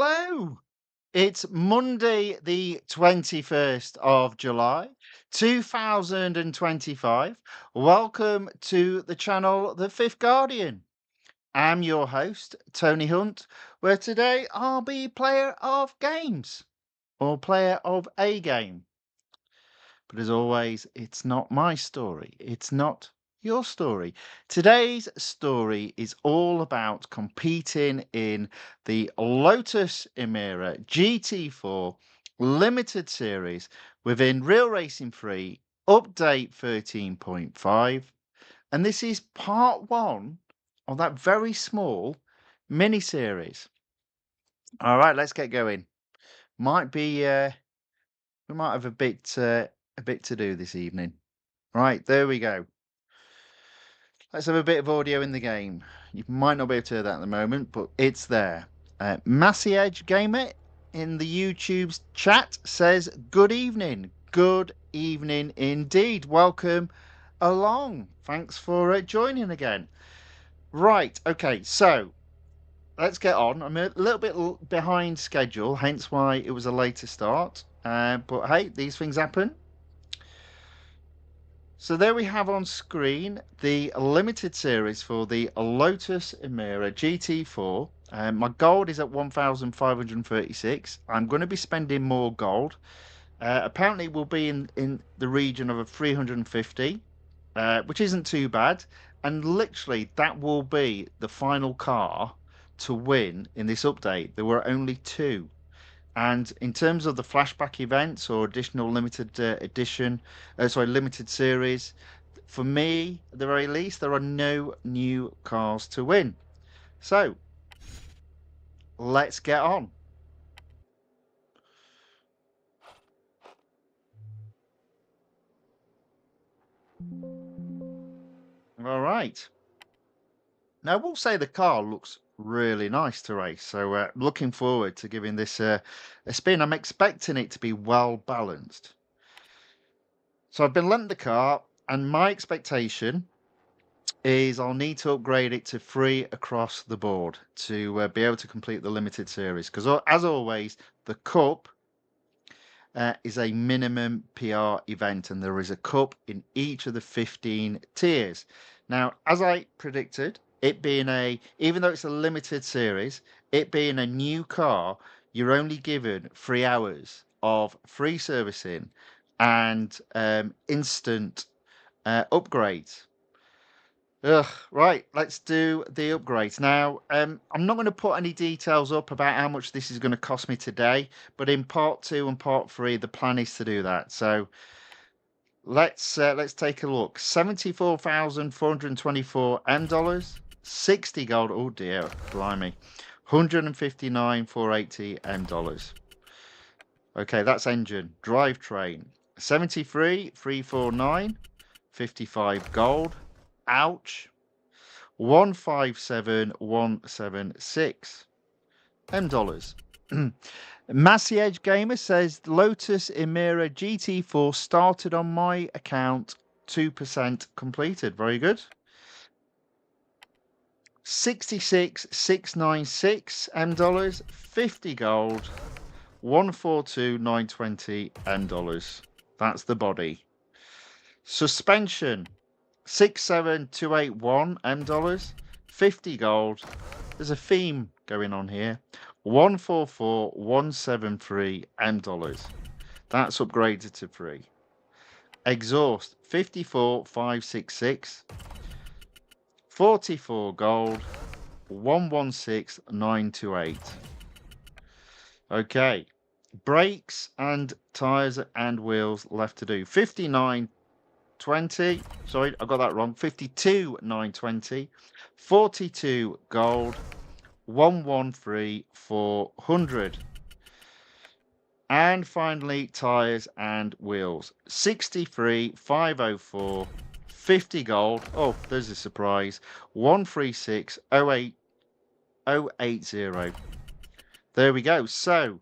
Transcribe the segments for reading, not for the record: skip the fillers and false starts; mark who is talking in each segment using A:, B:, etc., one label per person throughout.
A: Hello. It's Monday, the 21st of July, 2025. Welcome to the channel, The Fifth Guardian. I'm your host, Tony Hunt, where today I'll be player of games or player of a game. But as always, it's not my story. It's not your story. Today's story is all about competing in the Lotus Emira GT4 Limited Series within Real Racing 3 Update 13.5. And this is part one of that very small mini series. All right, let's get going. Might be we might have a bit to do this evening. Right, there we go. Let's have a bit of audio in the game. You might not be able to hear that at the moment, but it's there. Massey Edge Gamer in the YouTube's chat says, good evening. Good evening indeed. Welcome along. Thanks for joining again. Right, okay, so let's get on. I'm a little bit behind schedule, hence why it was a later start. But hey, these things happen. So there we have on screen the limited series for the Lotus Emira GT4. My gold is at 1,536. I'm going to be spending more gold. Apparently we'll be in the region of a 350, which isn't too bad. And literally that will be the final car to win in this update. There were only two. And in terms of the flashback events or additional limited limited series, for me, at the very least, there are no new cars to win. So, let's get on. All right. Now, I will say the car looks really nice to race. So, looking forward to giving this a spin. I'm expecting it to be well balanced. So, I've been lent the car, and my expectation is I'll need to upgrade it to free across the board to be able to complete the limited series. Because as always, the cup is a minimum PR event, and there is a cup in each of the 15 tiers. Now, as I predicted, it being even though it's a limited series, it being a new car, you're only given 3 hours of free servicing and instant upgrades. Ugh, right, let's do the upgrades. Now, I'm not going to put any details up about how much this is going to cost me today, but in part two and part three, the plan is to do that. So let's take a look. $74,424 M dollars, 60 gold. Oh dear, blimey. 159,480 M dollars. Okay, that's engine. Drivetrain. 73,349, 55 gold. Ouch. 157,176 M dollars. Massey Edge Gamer says Lotus Emira GT4 started on my account, 2% completed. Very good. 66,696 M dollars, 50 gold, 142,920 M dollars. That's the body. Suspension. 67,281 M dollars, 50 gold. There's a theme going on here. 144,173 M dollars. That's upgraded to free. Exhaust 54,566, 44 gold, 116,928. Okay. Brakes and tires and wheels left to do. 59,20. Sorry, I got that wrong. 52,920, 42 gold, 113,400. And finally, tires and wheels. 63,504, 50 gold. Oh, there's a surprise. 136,080. There we go. So,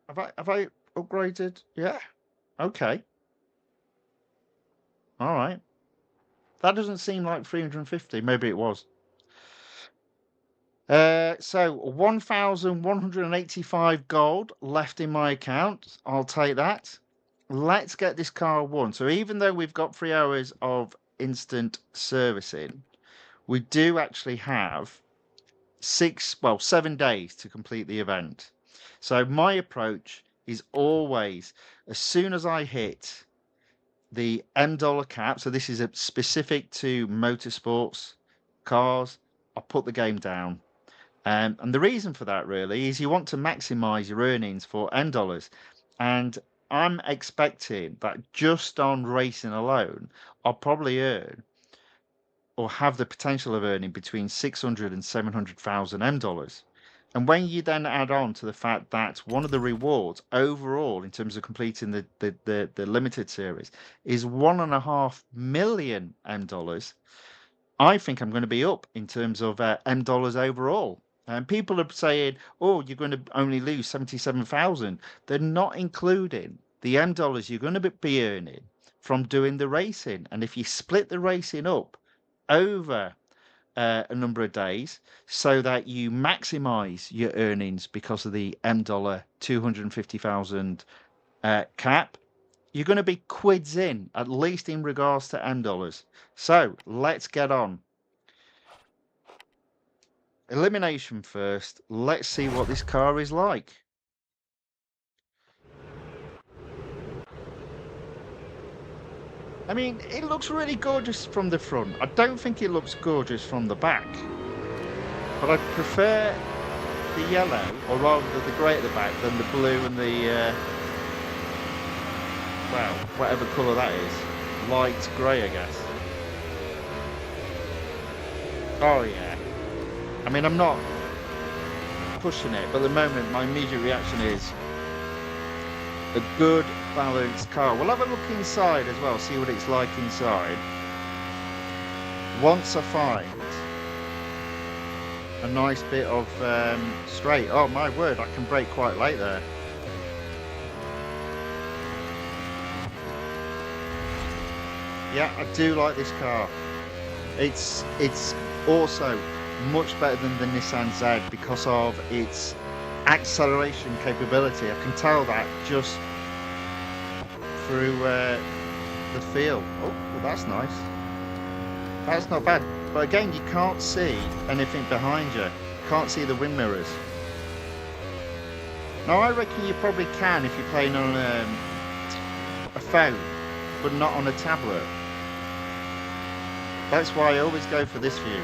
A: have I upgraded? Yeah. Okay. All right. That doesn't seem like 350. Maybe it was. So 1,185 gold left in my account. I'll take that. Let's get this car won. So even though we've got 3 hours of instant servicing, we do actually have 7 days to complete the event. So my approach is always, as soon as I hit the M dollar cap, so this is a specific to motorsports cars, I put the game down. And the reason for that really is you want to maximize your earnings for M dollars. And I'm expecting that just on racing alone, I'll probably earn or have the potential of earning between 600 and 700,000 M dollars. And when you then add on to the fact that one of the rewards overall in terms of completing the limited series is 1.5 million M dollars, I think I'm going to be up in terms of M dollars overall. And people are saying, oh, you're going to only lose 77,000. They're not including the M dollars you're going to be earning from doing the racing. And if you split the racing up over a number of days so that you maximize your earnings because of the M dollar 250,000 cap, you're going to be quids in, at least in regards to M dollars. So let's get on. Elimination first. Let's see what this car is like. I mean, it looks really gorgeous from the front. I don't think it looks gorgeous from the back. But I prefer the yellow, or rather the grey at the back, than the blue and the, well, whatever colour that is. Light grey, I guess. Oh, yeah. I mean, I'm not pushing it, but at the moment, my immediate reaction is a good, balanced car. We'll have a look inside as well, see what it's like inside. Once I find a nice bit of straight. Oh, my word, I can brake quite late there. Yeah, I do like this car. It's also much better than the Nissan Z because of its acceleration capability. I can tell that just through the feel. Oh, well, that's nice. That's not bad. But again, you can't see anything behind you. Can't see the wind mirrors. Now, I reckon you probably can if you're playing on a phone, but not on a tablet. That's why I always go for this view.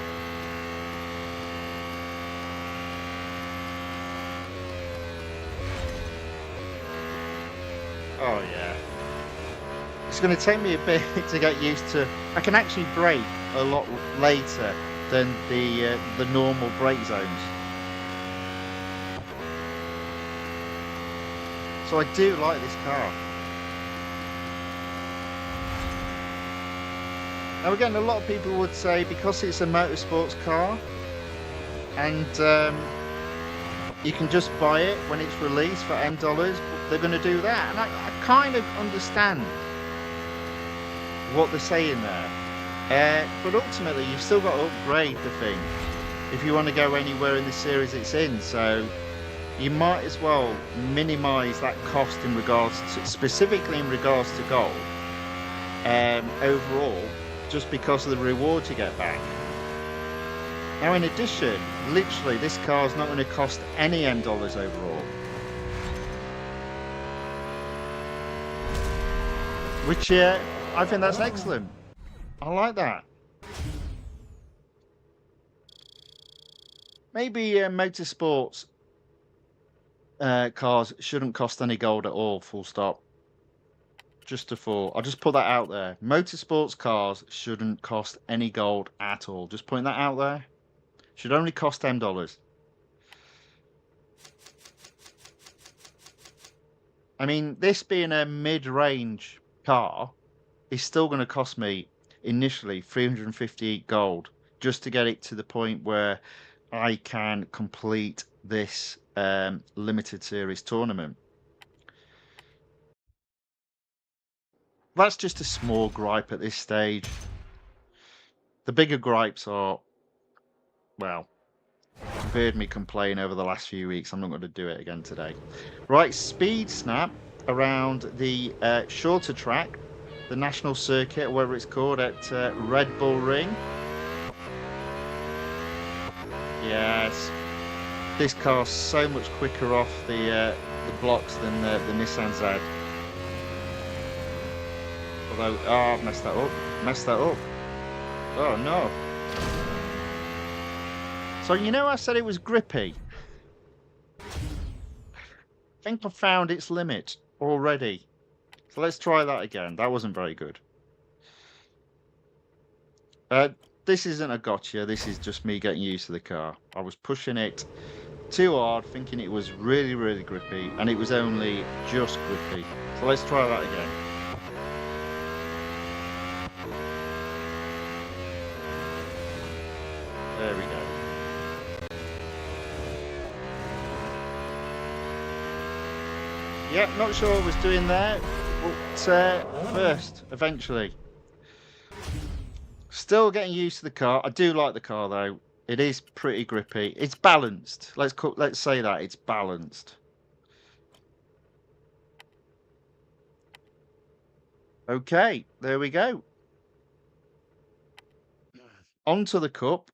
A: Oh yeah. It's going to take me a bit to get used to. I can actually brake a lot later than the normal brake zones. So I do like this car. Now again, a lot of people would say because it's a motorsports car and you can just buy it when it's released for M dollars, they're going to do that. And I kind of understand what they're saying there. But ultimately, you've still got to upgrade the thing if you want to go anywhere in the series it's in. So you might as well minimise that cost in regards to, specifically in regards to gold, overall, just because of the rewards you get back. Now, in addition, literally, this car is not going to cost any M dollars overall. Which, I think that's excellent. I like that. Maybe motorsports cars shouldn't cost any gold at all, full stop. Just a thought. I'll just put that out there. Motorsports cars shouldn't cost any gold at all. Just putting that out there. Should only cost $10. I mean, this being a mid-range car is still going to cost me initially 350 gold just to get it to the point where I can complete this limited series tournament. That's just a small gripe at this stage. The bigger gripes are, well, You've heard me complain over the last few weeks. I'm not going to do it again today. Right, speed snap around the shorter track, the national circuit, whatever it's called, at Red Bull Ring. Yes, this car's so much quicker off the blocks than the Nissan Z. Although, oh, I've messed that up. Oh no. So you know I said it was grippy? I think I found its limit already. So let's try that again. That wasn't very good. This isn't a gotcha. This is just me getting used to the car. I was pushing it too hard, thinking it was really, really grippy, and it was only just grippy. So let's try that again. There we go. Yeah, not sure what I was doing there, but first, eventually. Still getting used to the car. I do like the car though. It is pretty grippy. It's balanced. Let's say that it's balanced. Okay, there we go. Onto the Cup.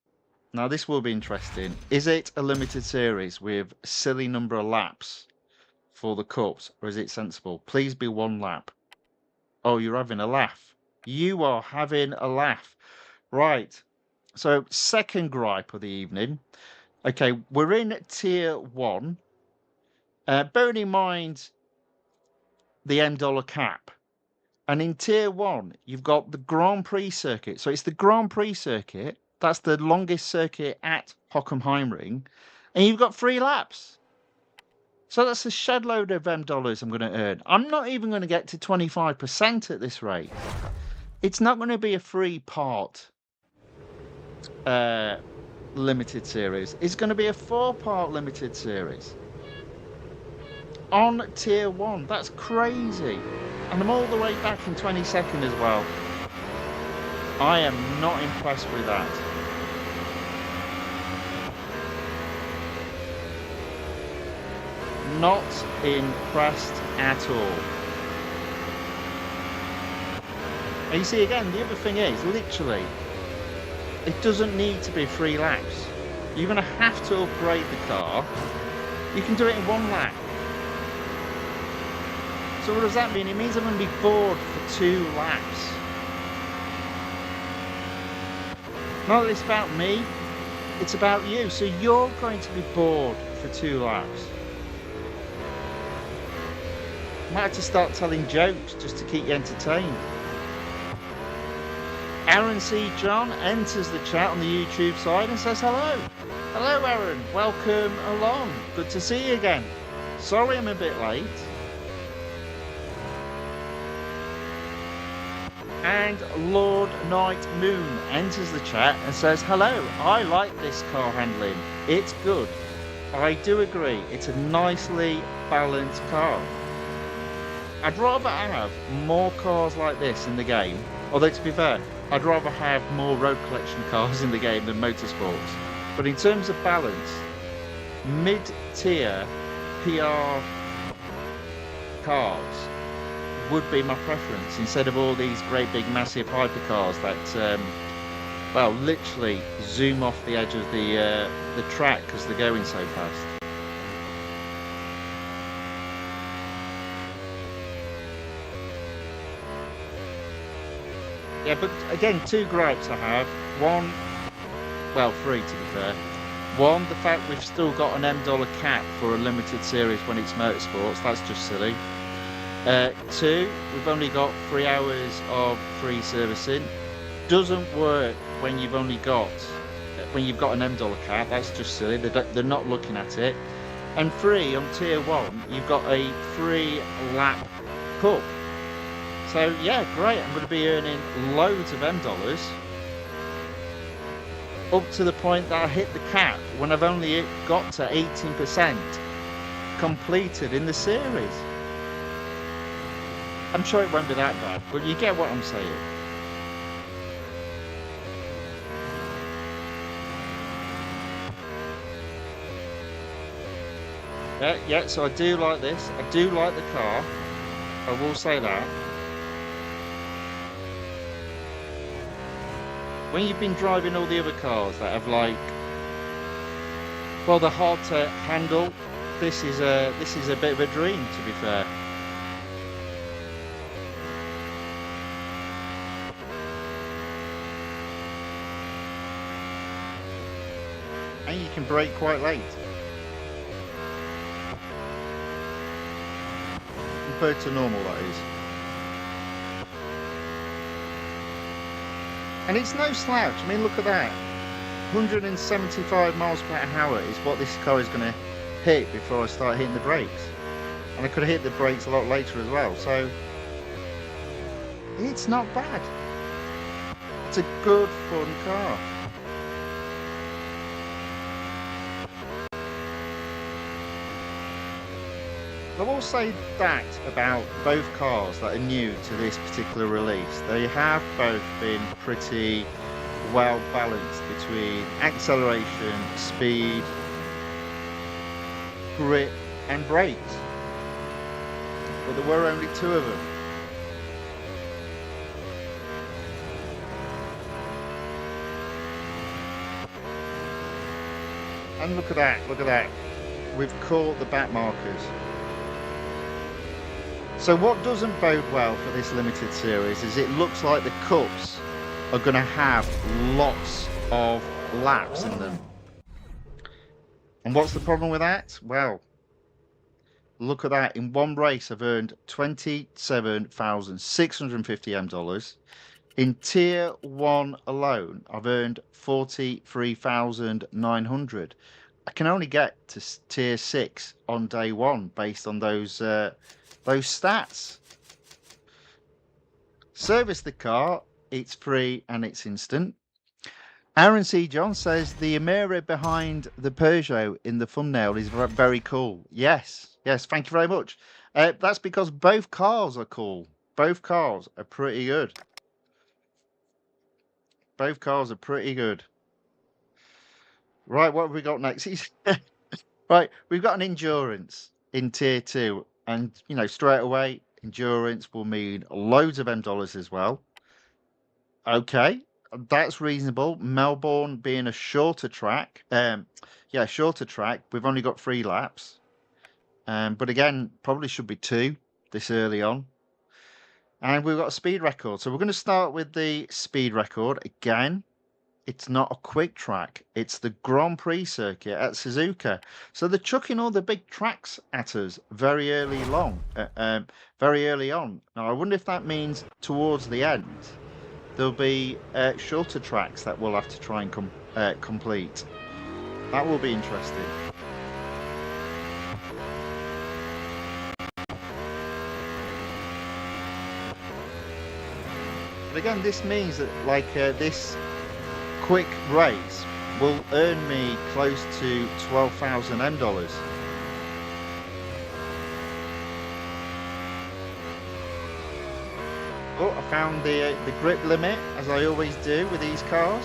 A: Now this will be interesting. Is it a limited series with a silly number of laps for the Cups, or is it sensible? Please be 1 lap. Oh, you're having a laugh. You are having a laugh. Right. So, second gripe of the evening. Okay, we're in Tier 1. Bearing in mind the $M cap. And in Tier 1, you've got the Grand Prix circuit. So, it's the Grand Prix circuit. That's the longest circuit at Hockenheimring. And you've got 3 laps. So, that's a shed load of dollars I'm going to earn. I'm not even going to get to 25% at this rate. It's not going to be a 3-part limited series. It's going to be a 4-part limited series on Tier 1. That's crazy. And I'm all the way back in 22nd as well. I am not impressed with that. Not impressed at all. And you see again, the other thing is, literally, it doesn't need to be 3 laps. You're going to have to upgrade the car. You can do it in 1 lap. So what does that mean? It means I'm going to be bored for 2 laps. Not that it's about me, it's about you. So you're going to be bored for 2 laps. Might have to start telling jokes just to keep you entertained. Aaron C. John enters the chat on the YouTube side and says hello. Hello, Aaron. Welcome along. Good to see you again. Sorry I'm a bit late. And Lord Night Moon enters the chat and says hello. I like this car handling. It's good. I do agree. It's a nicely balanced car. I'd rather have more cars like this in the game. Although, to be fair, I'd rather have more road collection cars in the game than motorsports. But in terms of balance, mid-tier PR cars would be my preference instead of all these great big massive hypercars that, well, literally zoom off the edge of the track because they're going so fast. Yeah, but again, 2 gripes I have. One, well, 3 to be fair. One, the fact we've still got an $M cap for a limited series when it's motorsports. That's just silly. 2, we've only got 3 hours of free servicing. Doesn't work when you've only got an $M cap. That's just silly. They're not looking at it. And 3, on Tier 1, you've got a 3-lap cup. So yeah, great. I'm going to be earning loads of $M up to the point that I hit the cap when I've only got to 18% completed in the series. I'm sure it won't be that bad, but you get what I'm saying. Yeah, so I do like this. I do like the car. I will say that. When you've been driving all the other cars that have like, well, they're hard to handle, this is a bit of a dream, to be fair. And you can brake quite late compared to normal, that is. And it's no slouch. I mean, look at that. 175 miles per hour is what this car is going to hit before I start hitting the brakes. And I could have hit the brakes a lot later as well. So it's not bad. It's a good, fun car. I will say that about both cars that are new to this particular release. They have both been pretty well balanced between acceleration, speed, grip and brakes. But there were only two of them. And look at that. We've caught the back markers. So what doesn't bode well for this limited series is it looks like the cups are going to have lots of laps in them. And what's the problem with that? Well, look at that. In one race, I've earned $27,650 M. In Tier 1 alone, I've earned $43,900. I can only get to Tier 6 on day one based on those stats. Service the car, it's free and it's instant. Aaron C. John says the Emira behind the Peugeot in the thumbnail is very cool. Yes, thank you very much. That's because both cars are cool. Both cars are pretty good. Both cars are pretty good. Right, what have we got next? Right, we've got an endurance in Tier 2. And, you know, straight away, endurance will mean loads of M dollars as well. Okay, that's reasonable. Melbourne being a shorter track. Shorter track. We've only got 3 laps. But again, probably should be 2 this early on. And we've got a speed record. So we're going to start with the speed record. Again, it's not a quick track. It's the Grand Prix circuit at Suzuka. So they're chucking all the big tracks at us very early on. Now, I wonder if that means towards the end, there'll be shorter tracks that we'll have to try and complete. That will be interesting. But again, this means that this quick race will earn me close to 12,000 M dollars. Oh, I found the grip limit, as I always do with these cars.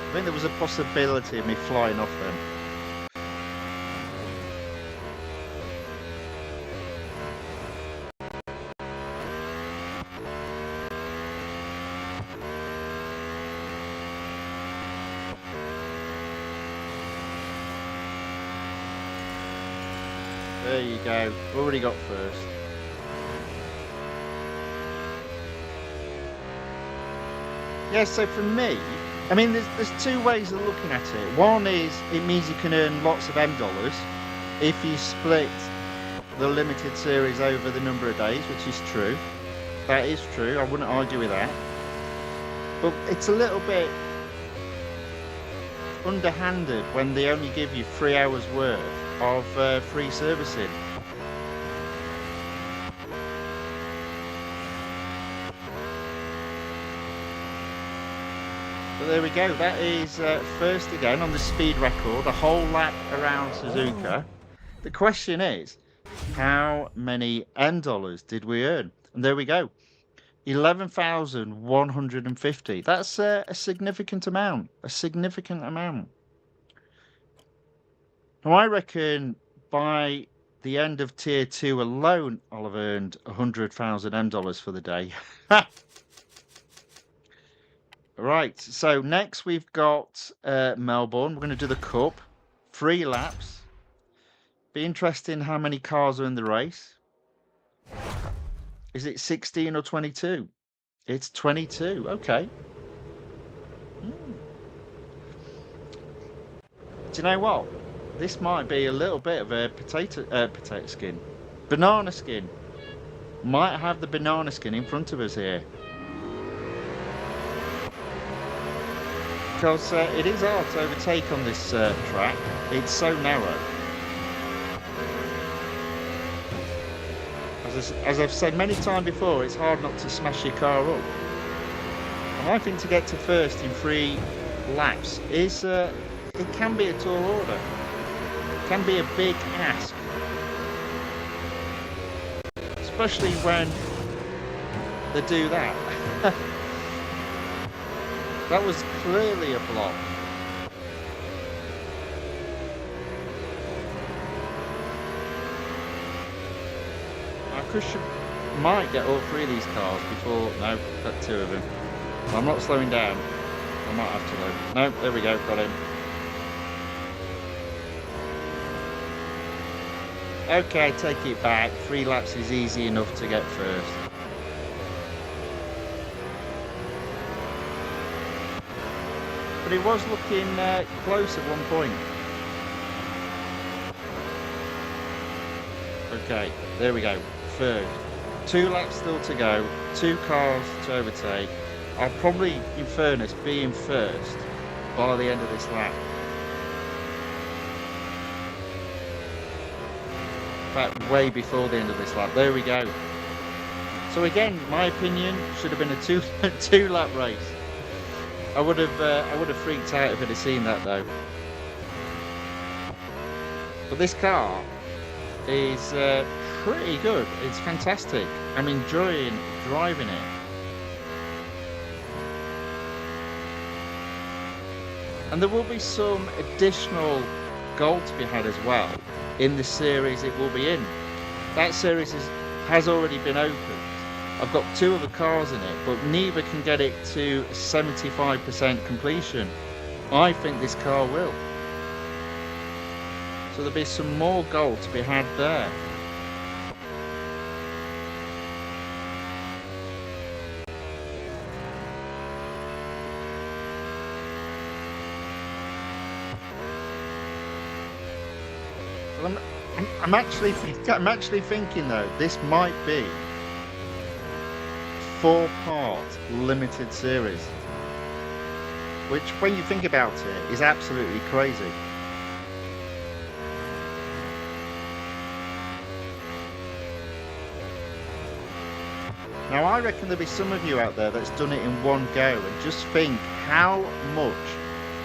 A: I think there was a possibility of me flying off them. There you go. Already got first. Yeah, so for me, I mean, there's 2 ways of looking at it. One is it means you can earn lots of M dollars if you split the limited series over the number of days, which is true. That is true. I wouldn't argue with that. But it's a little bit underhanded when they only give you 3 hours worth of free servicing. But there we go. That is first again on the speed record, a whole lap around Suzuka. The question is, how many M dollars did we earn? And there we go. 11,150. That's a significant amount. A significant amount. Now, I reckon by the end of tier 2 alone, I'll have earned 100,000 M dollars for the day. Right, so next we've got Melbourne. We're going to do the Cup. 3 laps. Be interesting how many cars are in the race. Is it 16 or 22? It's 22. Okay. Do you know what? This might be a little bit of a potato skin. Banana skin. Might have the banana skin in front of us here. Because it is hard to overtake on this track. It's so narrow. As I've said many times before, it's hard not to smash your car up. And I think to get to first in 3 laps is it can be a tall order. It can be a big ask. Especially when they do that. That was clearly a block. Might get all 3 of these cars before... No, got 2 of them. I'm not slowing down. I might have to though. No, there we go, got him. Okay, take it back. 3 laps is easy enough to get first. But it was looking close at one point. Okay, there we go. Third. 2 laps still to go. 2 cars to overtake. I'll probably, in fairness, be in first by the end of this lap. In fact, way before the end of this lap. There we go. So again, my opinion, should have been a 2 lap race. I would have freaked out if I'd have seen that though. But this car is pretty good. It's fantastic. I'm enjoying driving it. And there will be some additional gold to be had as well in the series it will be in. That series has already been opened. I've got 2 other cars in it, but neither can get it to 75% completion. I think this car will. So there'll be some more gold to be had there. Well, I'm actually thinking though, this might be 4-part limited series, which when you think about it is absolutely crazy. Now I reckon there'll be some of you out there that's done it in one go, and just think how much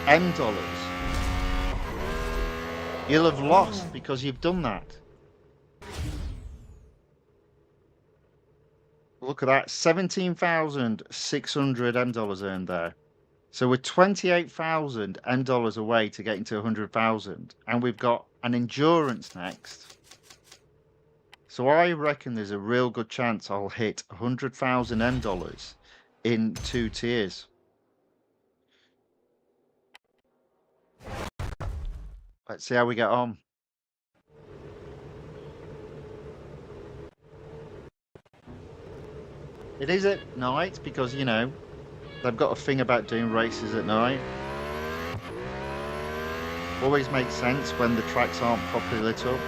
A: M dollars you'll have lost because you've done that. Look at that, 17,600 M dollars earned there. So we're 28,000 M dollars away to getting to 100,000, and we've got an endurance next. So I reckon there's a real good chance I'll hit 100,000 M dollars in 2 tiers. Let's see how we get on. It is at night because, you know, they've got a thing about doing races at night. Always makes sense when the tracks aren't properly lit up.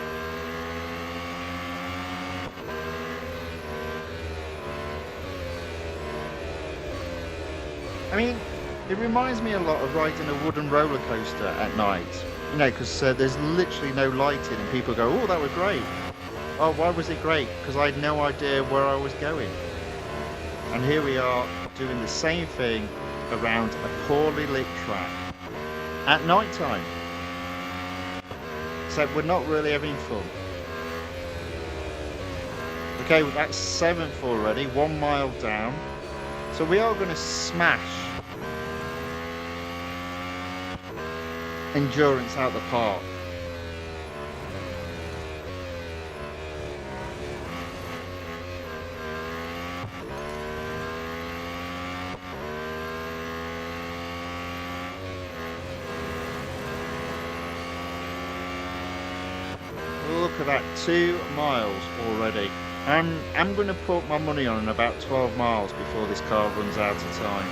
A: I mean, it reminds me a lot of riding a wooden roller coaster at night. You know, because there's literally no lighting and people go, oh, that was great. Oh, why was it great? Because I had no idea where I was going. And here we are doing the same thing around a poorly lit track at night time. except we're not really having fun. Okay, well, that's 7th already, 1 mile down. So we are going to smash endurance out the park. Look at that, 2 miles already. I'm going to put my money on about 12 miles before this car runs out of time.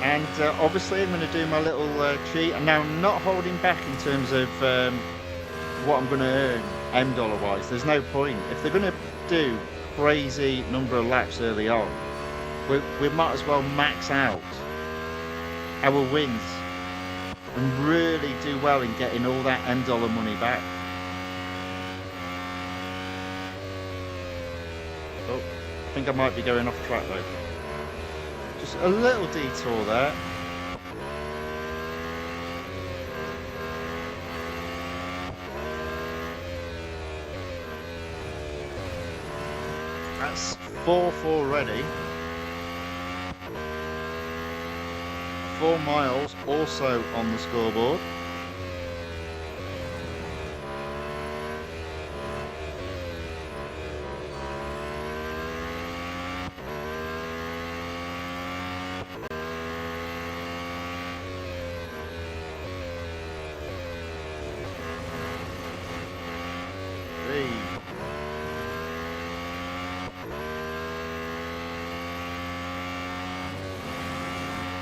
A: And obviously I'm going to do my little cheat. And now I'm not holding back in terms of what I'm going to earn M-dollar wise. There's no point. If they're going to do crazy number of laps early on, we might as well max out our wins and really do well in getting all that M-dollar money back. Oh, I think I might be going off track though. Just a little detour there. That's 4th already. 4 miles also on the scoreboard.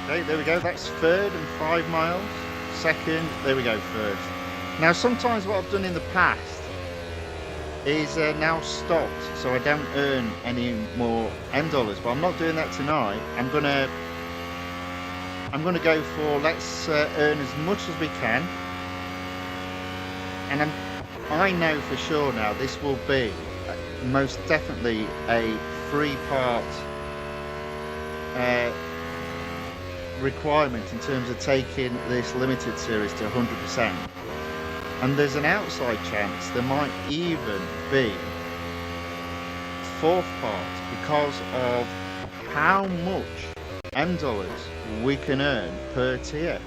A: Okay, there we go, that's 3rd and 5 miles. 2nd, there we go, 1st. Now sometimes what I've done in the past is now stopped so I don't earn any more M-dollars, but I'm not doing that tonight. I'm gonna go for let's earn as much as we can, and I know for sure now this will be most definitely a 3-part requirement in terms of taking this limited series to 100%, and there's an outside chance there might even be 4th part because of how much M-dollars we can earn per tier.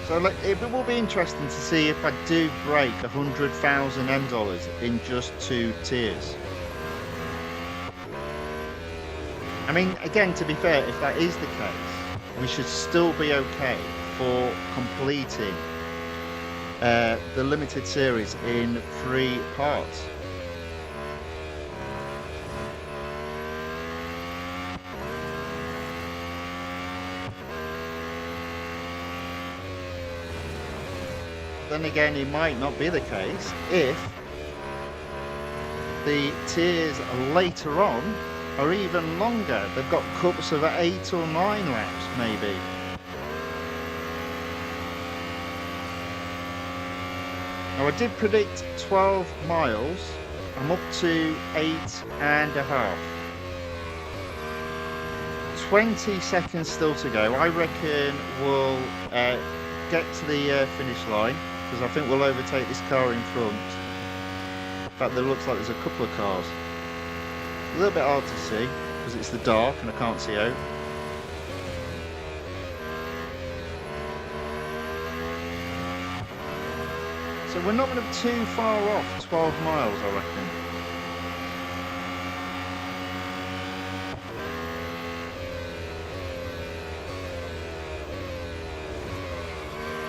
A: So it will be interesting to see if I do break 100,000 M-dollars in just 2 tiers. I mean, again, to be fair, if that is the case, we should still be okay for completing the limited series in 3 parts. Then again, it might not be the case if the tiers later on are even longer. They've got cups of 8 or 9 laps maybe. Now I did predict 12 miles. I'm up to 8.5. 20 seconds still to go. I reckon we'll get to the finish line, because I think we'll overtake this car in front. In fact, there looks like there's a couple of cars. A little bit hard to see because it's the dark and I can't see out. So we're not going to be too far off 12 miles, I reckon.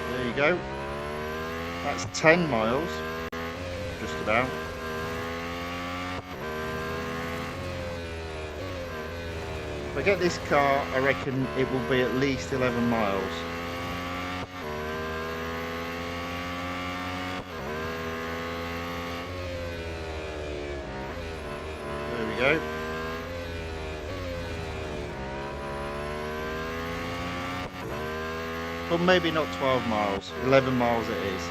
A: There you go. That's 10 miles, just about. If I get this car, I reckon it will be at least 11 miles. There we go. Well, maybe not 12 miles, 11 miles it is.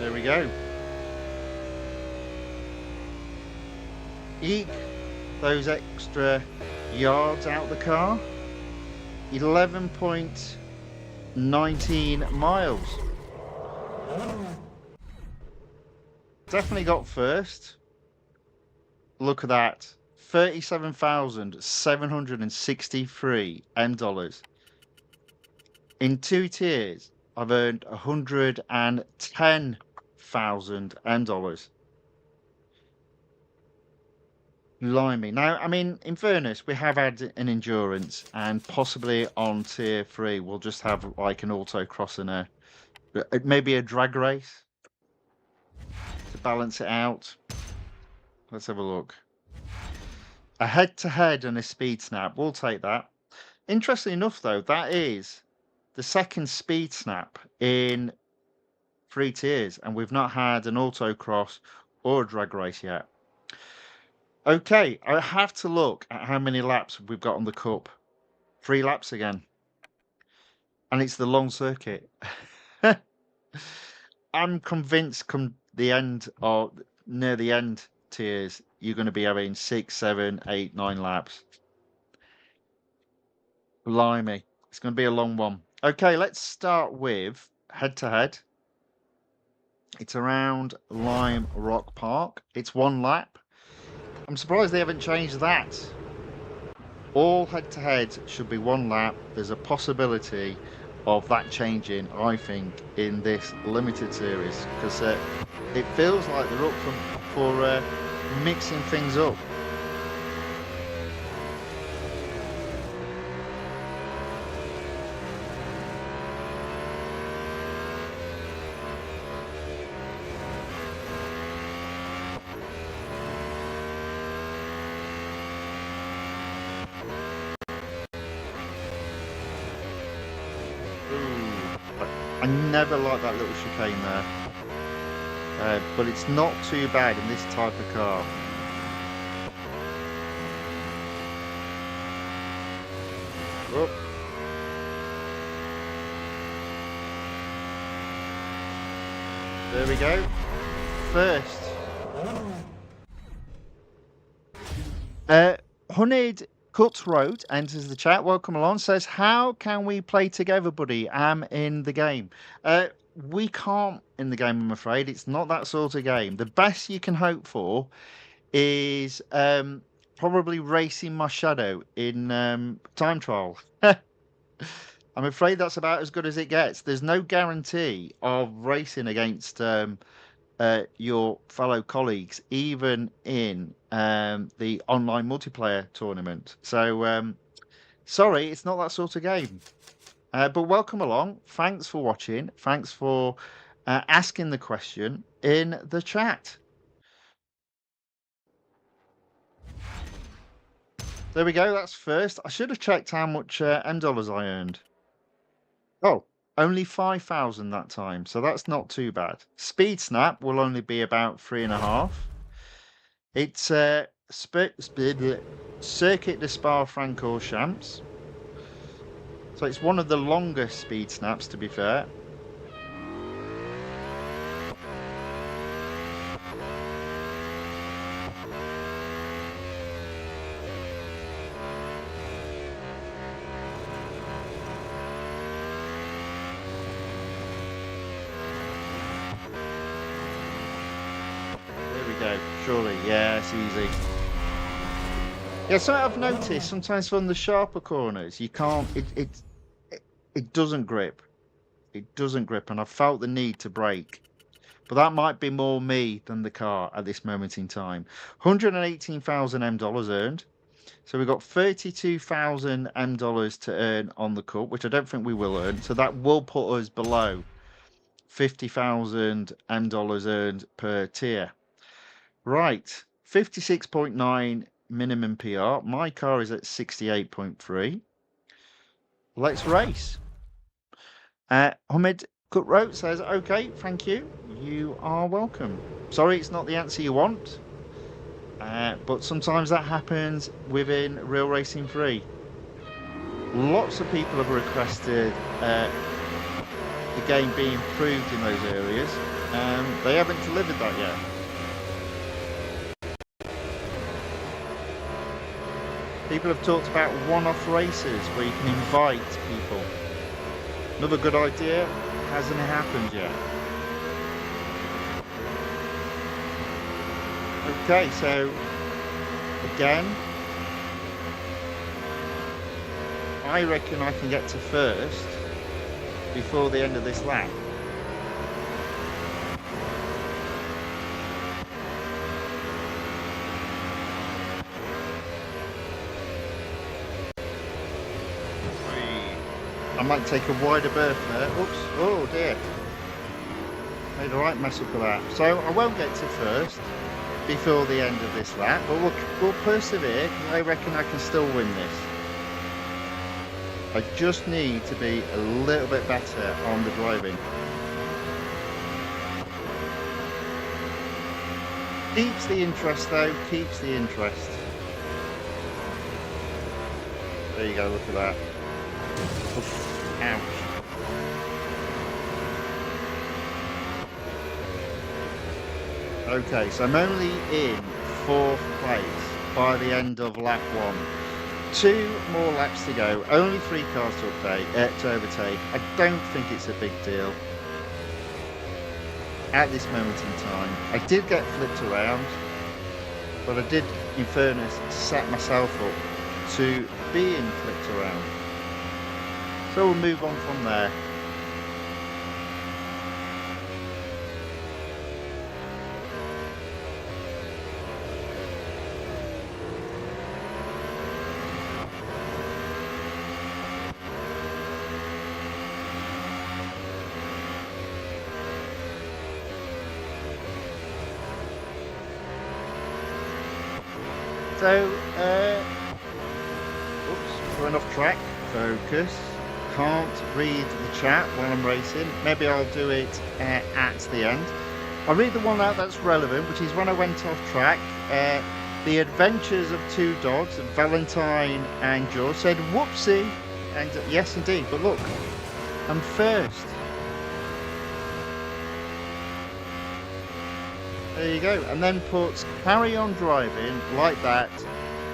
A: There we go. Eke those extra yards out the car. 11.19 miles. Definitely got first. Look at that. 37,763 dollars. In 2 tiers, I've earned 110,000 dollars. Blimey. Now, I mean, in fairness, we have had an endurance, and possibly on tier 3, we'll just have like an autocross and maybe a drag race to balance it out. Let's have a look. A head-to-head and a speed snap. We'll take that. Interestingly enough, though, that is the second speed snap in 3 tiers, and we've not had an autocross or a drag race yet. Okay, I have to look at how many laps we've got on the Cup. 3 laps again. And it's the long circuit. I'm convinced come the end, or near the end tiers, you're going to be having 6, 7, 8, 9 laps. Blimey. It's going to be a long one. Okay, let's start with head-to-head. It's around Lime Rock Park. It's 1 lap. I'm surprised they haven't changed that. All head-to-heads should be 1 lap. There's a possibility of that changing, I think, in this limited series, because it feels like they're up for mixing things up. I never like that little chicane there, but it's not too bad in this type of car. Oh. There we go. First. Hunted Cutthroat enters the chat. Welcome along. Says, how can we play together, buddy? I'm in the game. We can't in the game, I'm afraid. It's not that sort of game. The best you can hope for is probably racing my shadow in time trial. I'm afraid that's about as good as it gets. There's no guarantee of racing against your fellow colleagues, even in the online multiplayer tournament. So, sorry, it's not that sort of game. But welcome along. Thanks for watching. Thanks for asking the question in the chat. There we go. That's first. I should have checked how much dollars I earned. Oh. Only 5,000 that time, so that's not too bad. Speed Snap will only be about 3.5. It's Circuit de Spa-Francorchamps. So it's one of the longest speed snaps, to be fair. Surely, yeah, it's easy. Yeah, so I've noticed sometimes from the sharper corners, you can't. It doesn't grip. It doesn't grip, and I felt the need to brake. But that might be more me than the car at this moment in time. 118,000 dollars earned. So we've got 32,000 dollars to earn on the Cup, which I don't think we will earn. So that will put us below 50,000 dollars earned per tier. Right, 56.9 minimum PR. My car is at 68.3. Let's race. Hamid Cutthroat says, okay, thank you. You are welcome. Sorry, it's not the answer you want. But sometimes that happens within Real Racing 3. Lots of people have requested the game be improved in those areas. They haven't delivered that yet. People have talked about one-off races where you can invite people. Another good idea, hasn't happened yet. Okay, so again, I reckon I can get to first before the end of this lap. I might take a wider berth there. Oops, oh dear. Made a right mess up of that. So I won't get to first before the end of this lap, but we'll persevere, because I reckon I can still win this. I just need to be a little bit better on the driving. Keeps the interest though, keeps the interest. There you go, look at that. Oof, ouch. Okay, so I'm only in 4th place by the end of lap 1. 2 more laps to go, only 3 cars to overtake. I don't think it's a big deal at this moment in time. I did get flipped around, but I did, in fairness, set myself up to being flipped around. So we'll move on from there. So, oops, going off track, focus. Can't read the chat while I'm racing. Maybe I'll do it at the end. I'll read the one out that's relevant, which is when I went off track. The Adventures of Two Dogs, Valentine and George, said whoopsie. And yes, indeed, but look, I'm first. There you go, and then puts carry on driving like that,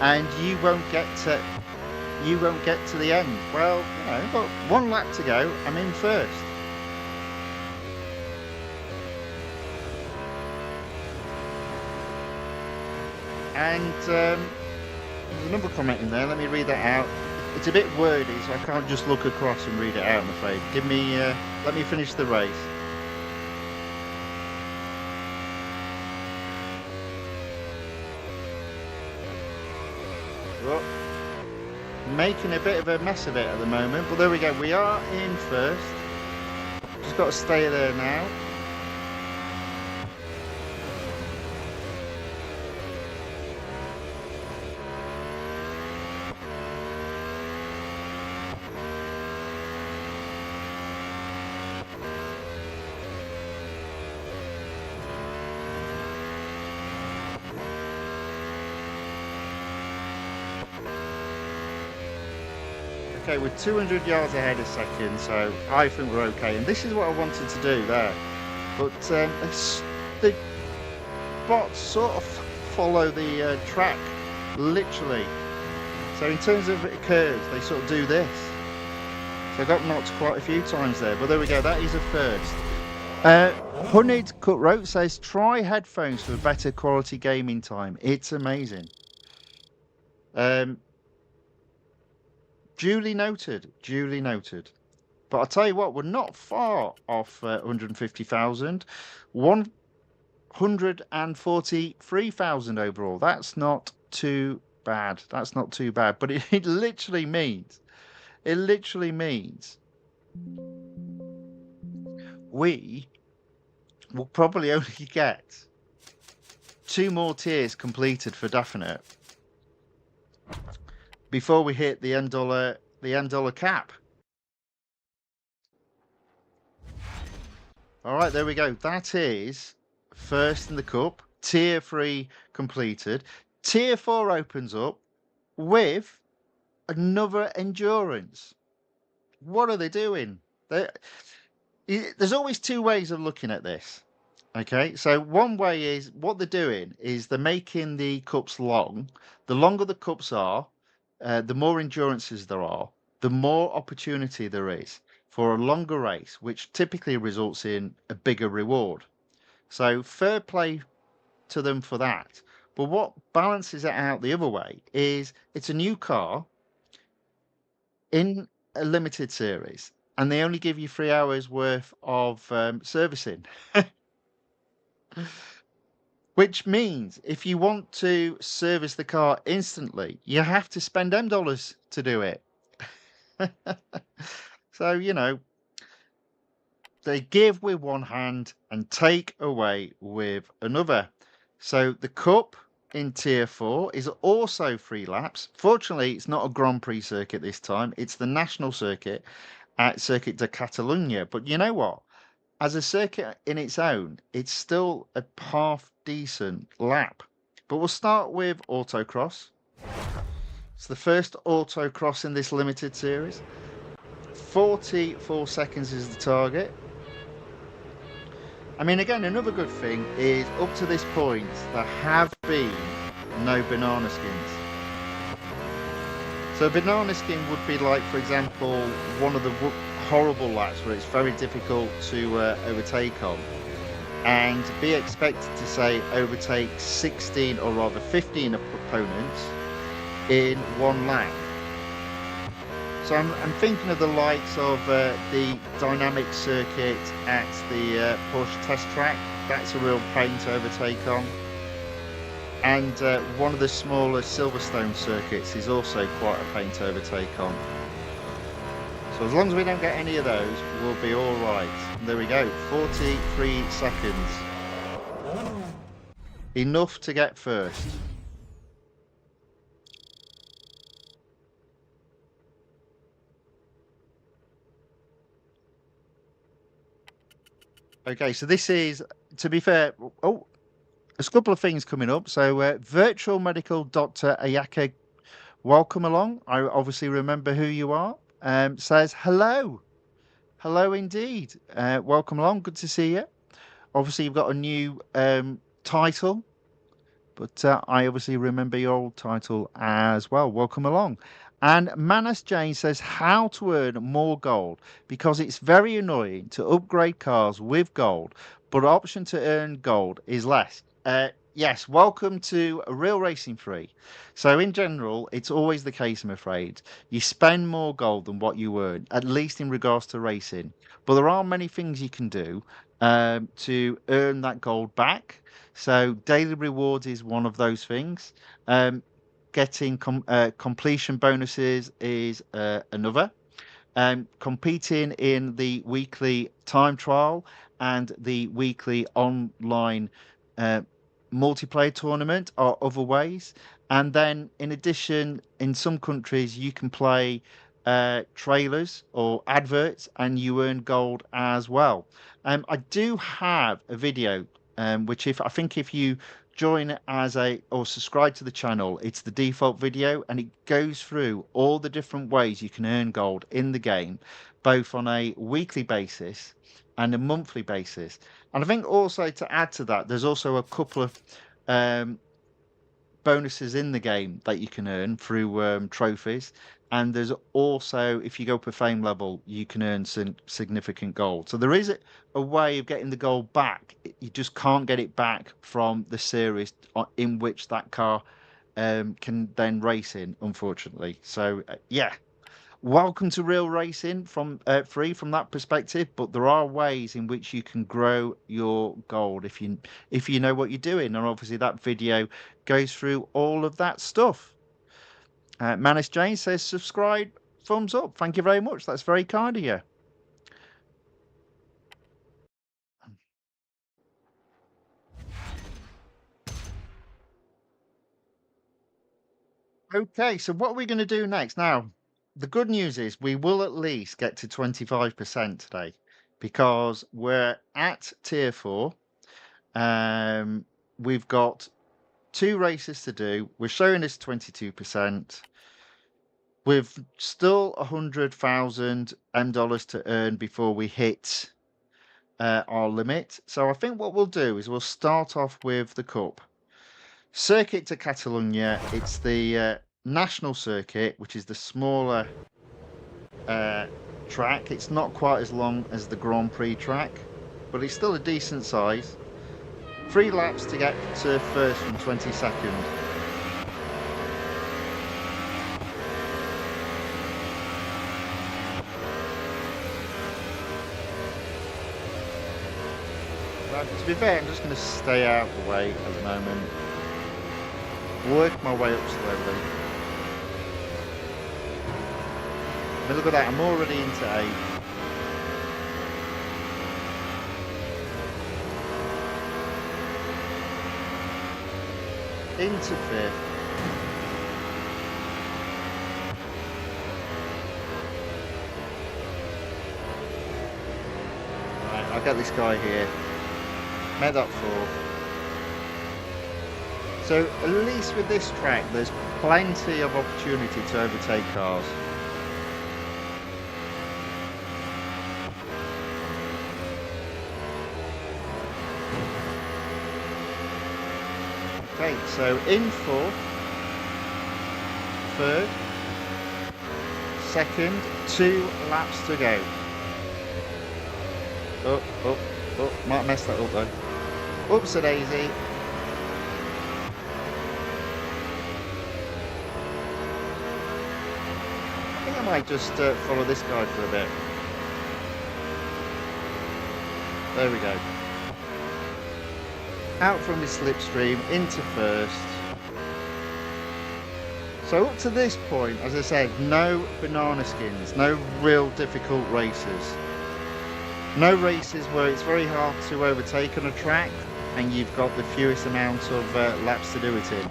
A: and you won't get to the end. Well, you know, got 1 lap to go. I'm in first. And there's another comment in there. Let me read that out. It's a bit wordy, so I can't just look across and read it out, I'm afraid. Let me finish the race. Well, making a bit of a mess of it at the moment, but there we go. We are in first. Just got to stay there now. Okay, we're 200 yards ahead of second, so I think we're okay. And this is what I wanted to do there. But the bots sort of follow the track, literally. So in terms of curves, they sort of do this. So I got knocked quite a few times there, but there we go, that is a first. Hunted Cutthroat says, try headphones for better quality gaming time. It's amazing. Duly noted, duly noted. But I'll tell you what, we're not far off 150,000. 143,000 overall. That's not too bad. That's not too bad. But it literally means, we will probably only get 2 more tiers completed for definite before we hit the end dollar cap. All right, there we go. That is first in the cup, tier 3 completed. Tier 4 opens up with another endurance. What are they doing? There's always two ways of looking at this. Okay, so one way is what they're doing is they're making the cups long. The longer the cups are, the more endurances there are, the more opportunity there is for a longer race, which typically results in a bigger reward. So fair play to them for that. But what balances it out the other way is it's a new car in a limited series, and they only give you 3 hours worth of servicing. Which means if you want to service the car instantly, you have to spend them dollars to do it. So, they give with one hand and take away with another. So the Cup in Tier 4 is also 3 laps. Fortunately, it's not a Grand Prix circuit this time. It's the national circuit at Circuit de Catalunya. But you know what? As a circuit in its own, it's still a half decent lap. But we'll start with Autocross. It's the first Autocross in this limited series. 44 seconds is the target. I mean, again, another good thing is up to this point, there have been no banana skins. So a banana skin would be like, for example, one of the horrible laps where it's very difficult to overtake on, and be expected to say overtake 16 or rather 15 opponents in one lap. So I'm thinking of the likes of the dynamic circuit at the Porsche test track. That's a real pain to overtake on. And one of the smaller Silverstone circuits is also quite a pain to overtake on. So as long as we don't get any of those, we'll be all right. And there we go, 43 seconds. Enough to get first. Okay, so this is, to be fair, there's a couple of things coming up. So Virtual Medical Dr. Ayaka, welcome along. I obviously remember who you are. Says hello. Hello indeed. Welcome along. Good to see you. Obviously, you've got a new title, but I obviously remember your old title as well. Welcome along. And Manas Jane says how to earn more gold, because it's very annoying to upgrade cars with gold, but option to earn gold is less. Yes, welcome to Real Racing 3. So in general, it's always the case, I'm afraid. You spend more gold than what you earn, at least in regards to racing. But there are many things you can do to earn that gold back. So daily rewards is one of those things. Getting completion bonuses is another. Competing in the weekly time trial and the weekly online multiplayer tournament are other ways. And then, in addition, in some countries, you can play trailers or adverts and you earn gold as well. I do have a video, which I think if you join as or subscribe to the channel, it's the default video, and it goes through all the different ways you can earn gold in the game, both on a weekly basis and a monthly basis. And I think also to add to that, there's also a couple of bonuses in the game that you can earn through trophies. And there's also, if you go up a fame level, you can earn significant gold. So there is a way of getting the gold back. You just can't get it back from the series in which that car can then race in, unfortunately. So yeah, welcome to Real Racing from free from that perspective, but there are ways in which you can grow your gold if you know what you're doing, and obviously that video goes through all of that stuff. Manis Jane says subscribe, thumbs up. Thank you very much. That's very kind of you. Okay, so what are we going to do next? Now, the good news is we will at least get to 25% today, because we're at tier 4. We've got 2 races to do. We're showing us 22%. We've still $100,000 to earn before we hit our limit. So I think what we'll do is we'll start off with the Cup. Circuit to Catalunya, it's the national circuit, which is the smaller track. It's not quite as long as the Grand Prix track, but it's still a decent size. 3 laps to get to first from 22nd. To be fair, I'm just going to stay out of the way at the moment. Work my way up slowly. I mean, look at that, I'm already into 8th. Into 5th. Right, I'll get this guy here. Made that 4th. So at least with this track, there's plenty of opportunity to overtake cars. Okay, so in 4th, 3rd, 2nd, 2 laps to go. Oh, might mess that up though. Oops a daisy. I think I might just follow this guy for a bit. There we go. Out from his slipstream, into 1st. So up to this point, as I said, no banana skins, no real difficult races. No races where it's very hard to overtake on a track and you've got the fewest amount of laps to do it in.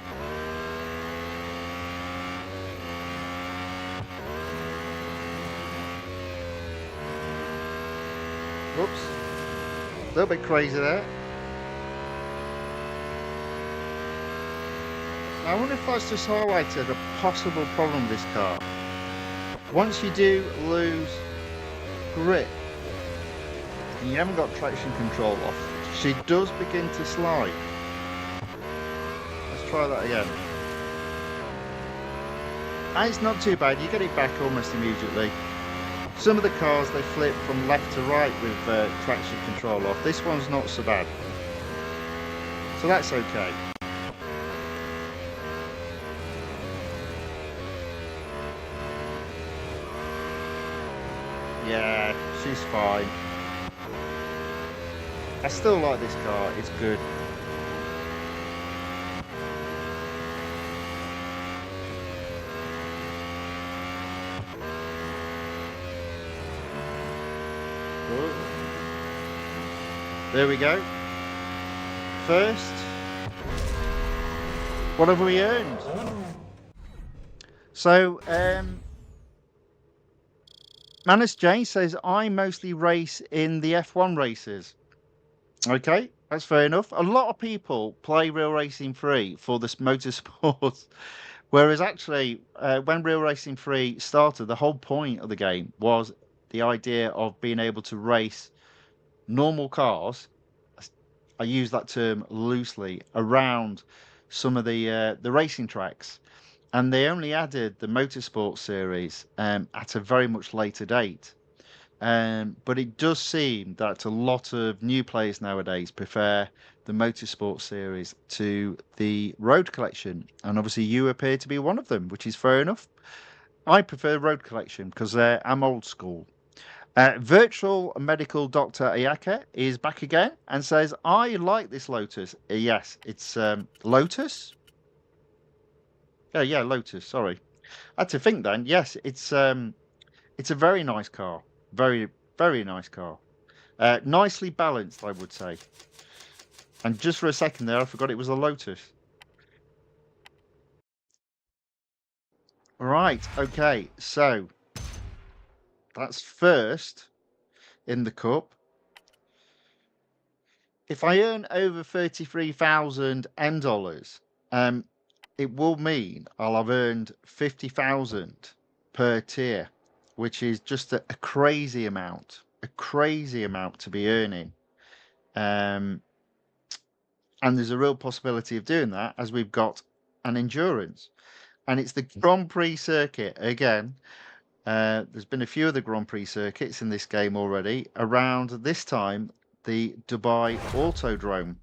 A: Whoops. A little bit crazy there. I wonder if that's just highlighted a possible problem with this car. Once you do lose grip and you haven't got traction control off, she does begin to slide. Let's try that again. And it's not too bad, you get it back almost immediately. Some of the cars, they flip from left to right with traction control off. This one's not so bad. So that's okay. Yeah, she's fine. I still like this car, it's good. Good. There we go. First, what have we earned? So, Manus J says, I mostly race in the F1 races. Okay, that's fair enough. A lot of people play Real Racing 3 for this motorsports, whereas actually, when Real Racing 3 started, the whole point of the game was the idea of being able to race normal cars. I use that term loosely, around some of the racing tracks. And they only added the Motorsport series at a very much later date. But it does seem that a lot of new players nowadays prefer the Motorsport series to the Road Collection. And obviously you appear to be one of them, which is fair enough. I prefer Road Collection because I'm old school. Virtual Medical Dr. Ayaka is back again and says, I like this Lotus. Yes, it's Lotus? Yeah, Lotus, sorry. I had to think then. Yes, it's a very nice car. Very, very nice car. Nicely balanced, I would say. And just for a second there, I forgot it was a Lotus. Right, okay, so that's first in the Cup. If I earn over 33,000 M dollars, it will mean I'll have earned 50,000 per tier, which is just a crazy amount to be earning. And there's a real possibility of doing that as we've got an endurance. And it's the Grand Prix circuit again. There's been a few of the Grand Prix circuits in this game already. Around this time, the Dubai Autodrome.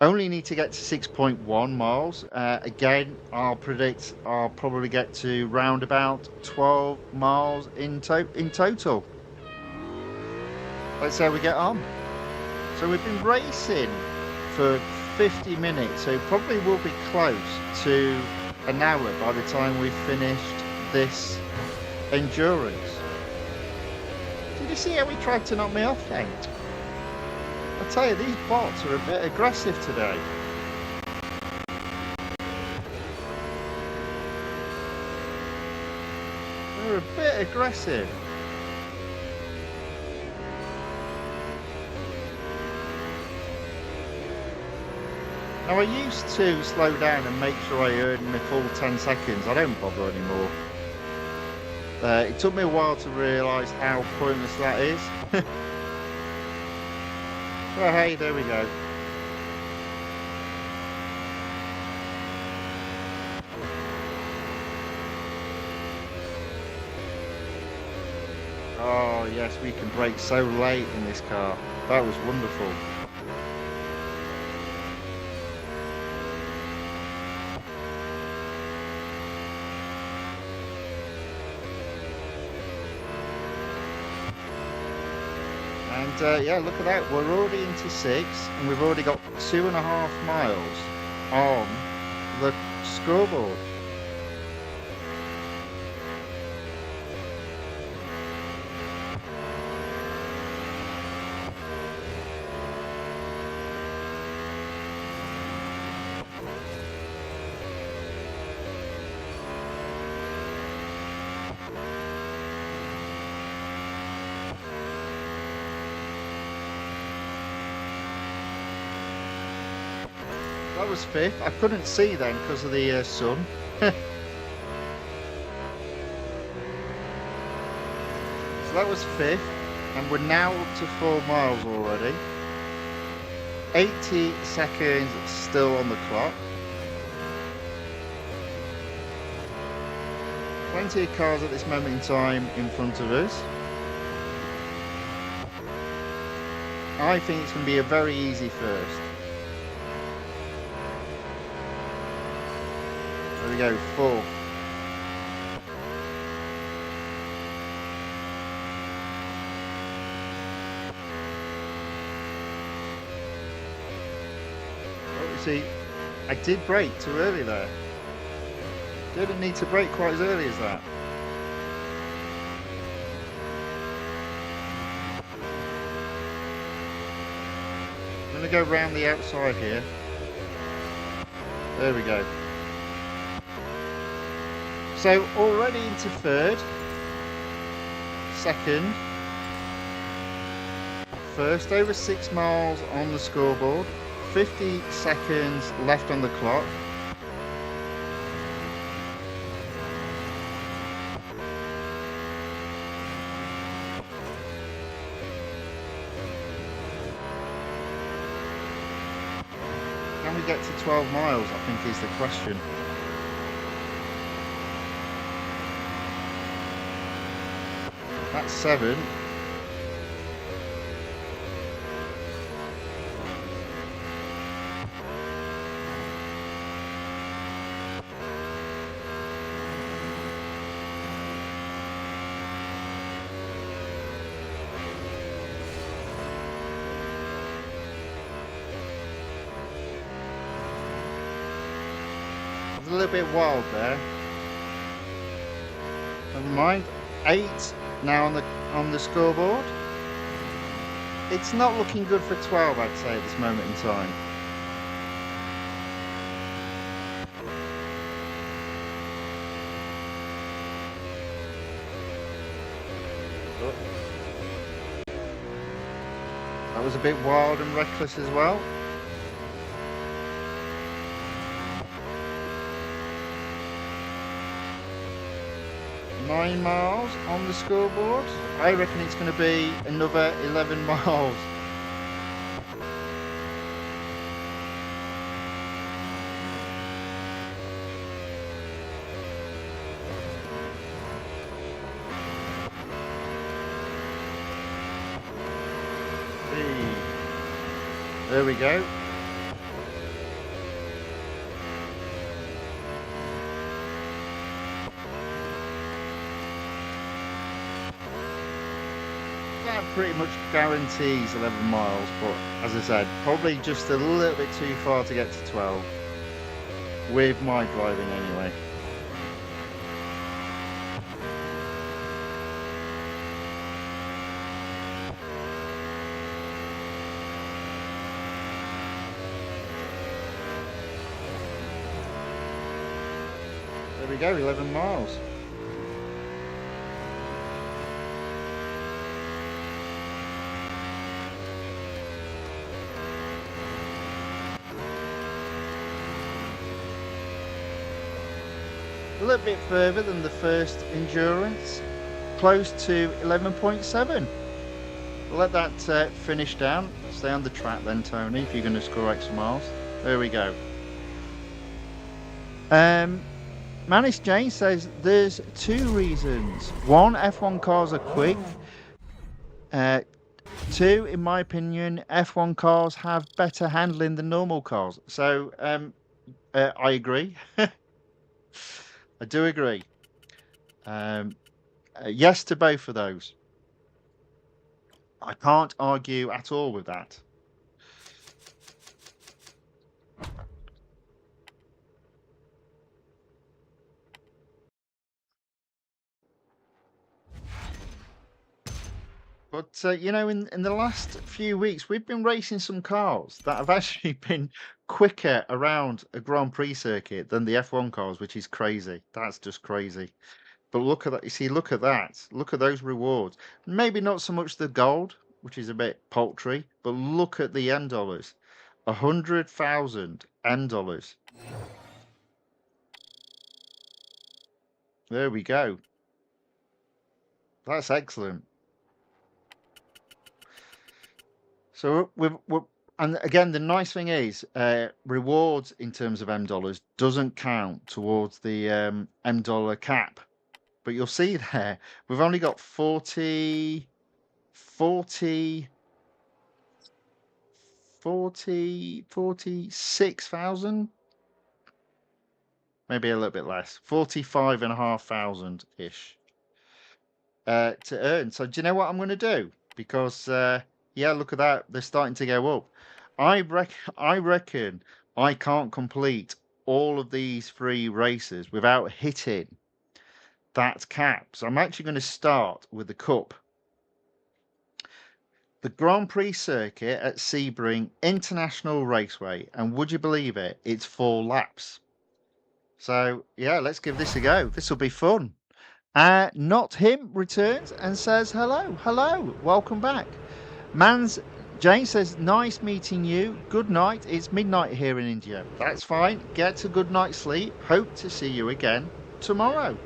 A: Only need to get to 6.1 miles. Again, I'll predict I'll probably get to round about 12 miles in total. Let's see how we get on. So we've been racing for 50 minutes, so probably will be close to an hour by the time we've finished this endurance. Did you see how he tried to knock me off then? I tell you, these bots are a bit aggressive today. They're a bit aggressive. Now I used to slow down and make sure I earned my full 10 seconds. I don't bother anymore. It took me a while to realise how pointless that is. Well, hey, there we go. Oh yes, we can brake so late in this car. That was wonderful. And yeah, look at that, we're already into 6 and we've already got 2.5 miles on the scoreboard. That was 5th. I couldn't see then because of the sun. So that was 5th, and we're now up to 4 miles already. 80 seconds still on the clock. Plenty of cars at this moment in time in front of us. I think it's going to be a very easy first. There we go, 4th. Oh, you see, I did brake too early there. Didn't need to brake quite as early as that. I'm going to go round the outside here. There we go. So already into 3rd, 2nd, 1st, over 6 miles on the scoreboard, 50 seconds left on the clock. Can we get to 12 miles, I think is the question. That's 7. It's a little bit wild there. Never mind. 8 now on the scoreboard. It's not looking good for 12, I'd say, at this moment in time. Oh. That was a bit wild and reckless as well. $9 miles on the scoreboard. I reckon it's going to be another 11 miles There we go. That pretty much guarantees 11 miles, but as I said, probably just a little bit too far to get to 12 with my driving anyway. There we go, 11 miles. A little bit further than the first endurance, close to 11.7. We'll let that finish down. Stay on the track then, Tony, if you're going to score extra miles. There we go. Manish Jane says there's two reasons. One, F1 cars are quick. Two, in my opinion, F1 cars have better handling than normal cars. So I agree. I do agree. Yes to both of those. I can't argue at all with that. But, you know, in the last few weeks, we've been racing some cars that have actually been quicker around a Grand Prix circuit than the F1 cars, which is crazy. That's just crazy. But look at that. You see, look at that. Look at those rewards. Maybe not so much the gold, which is a bit paltry, but look at the M dollars. 100,000 M dollars. There we go. That's excellent. So and again, the nice thing is, rewards in terms of M dollars doesn't count towards the M dollar cap. But you'll see there, we've only got 46,000, maybe a little bit less, 45,500-ish to earn. So do you know what I'm going to do? Because yeah, look at that, they're starting to go up. I reckon I can't complete all of these 3 races without hitting that cap. So I'm actually going to start with the Cup. The Grand Prix circuit at Sebring International Raceway, and would you believe it, it's 4 laps. So yeah, let's give this a go. This will be fun. Not him returns and says hello, welcome back. Jane says, nice meeting you, good night. It's midnight here in India. That's fine, get a good night's sleep. Hope to see you again tomorrow.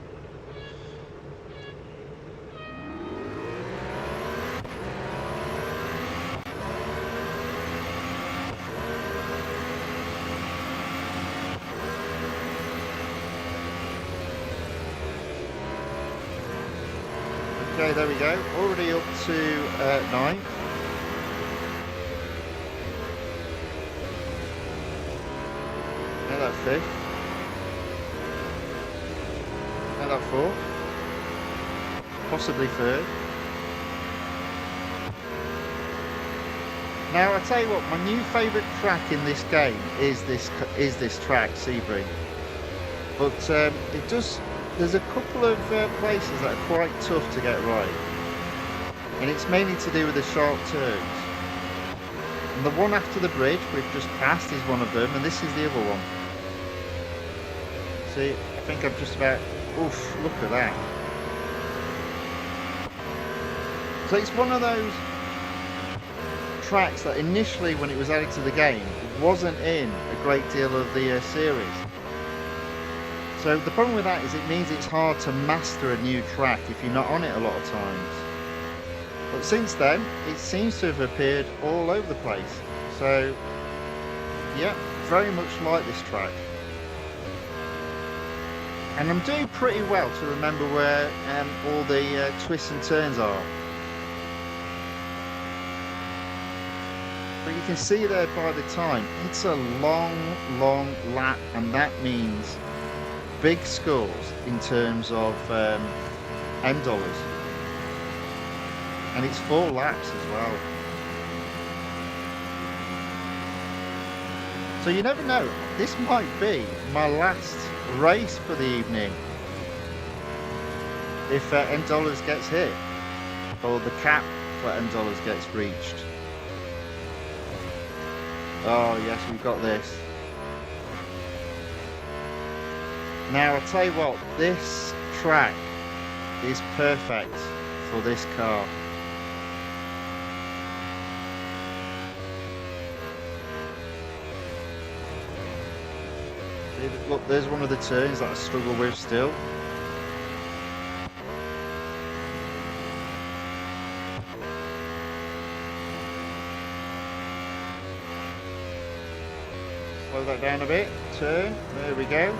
A: Okay, there we go. Already up to 9. Now that 5th. Now that 4th. Possibly 3rd. Now I tell you what, my new favourite track in this game is this track, Sebring. But it does. There's a couple of places that are quite tough to get right, and it's mainly to do with the sharp turns. And the one after the bridge we've just passed is one of them, and this is the other one. See, I think I'm just about, oof, look at that. So it's one of those tracks that initially, when it was added to the game, wasn't in a great deal of the series. So the problem with that is it means it's hard to master a new track if you're not on it a lot of times. But since then, it seems to have appeared all over the place. So yeah, very much like this track. And I'm doing pretty well to remember where all the twists and turns are. But you can see there by the time, it's a long lap, and that means big scores in terms of M dollars. And it's 4 laps as well. So you never know, this might be my last race for the evening. If M dollars gets hit, or the cap for M dollars gets reached. Oh yes, we've got this. Now I'll tell you what, this track is perfect for this car. Look, there's one of the turns that I struggle with still. Slow that down a bit, turn, there we go.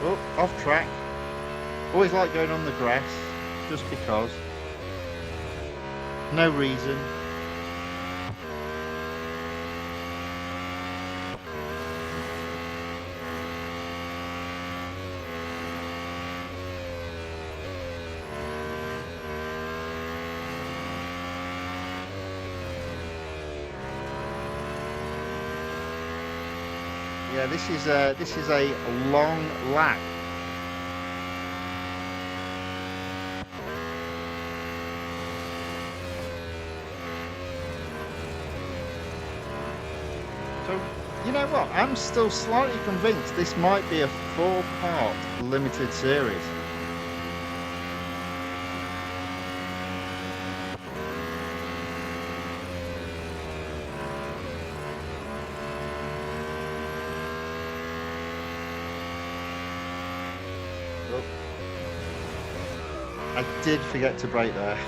A: Oh, off track. Always like going on the grass, just because. No reason. Yeah, this is a long lap. So, you know what? I'm still slightly convinced this might be a 4-part limited series. I did forget to brake there.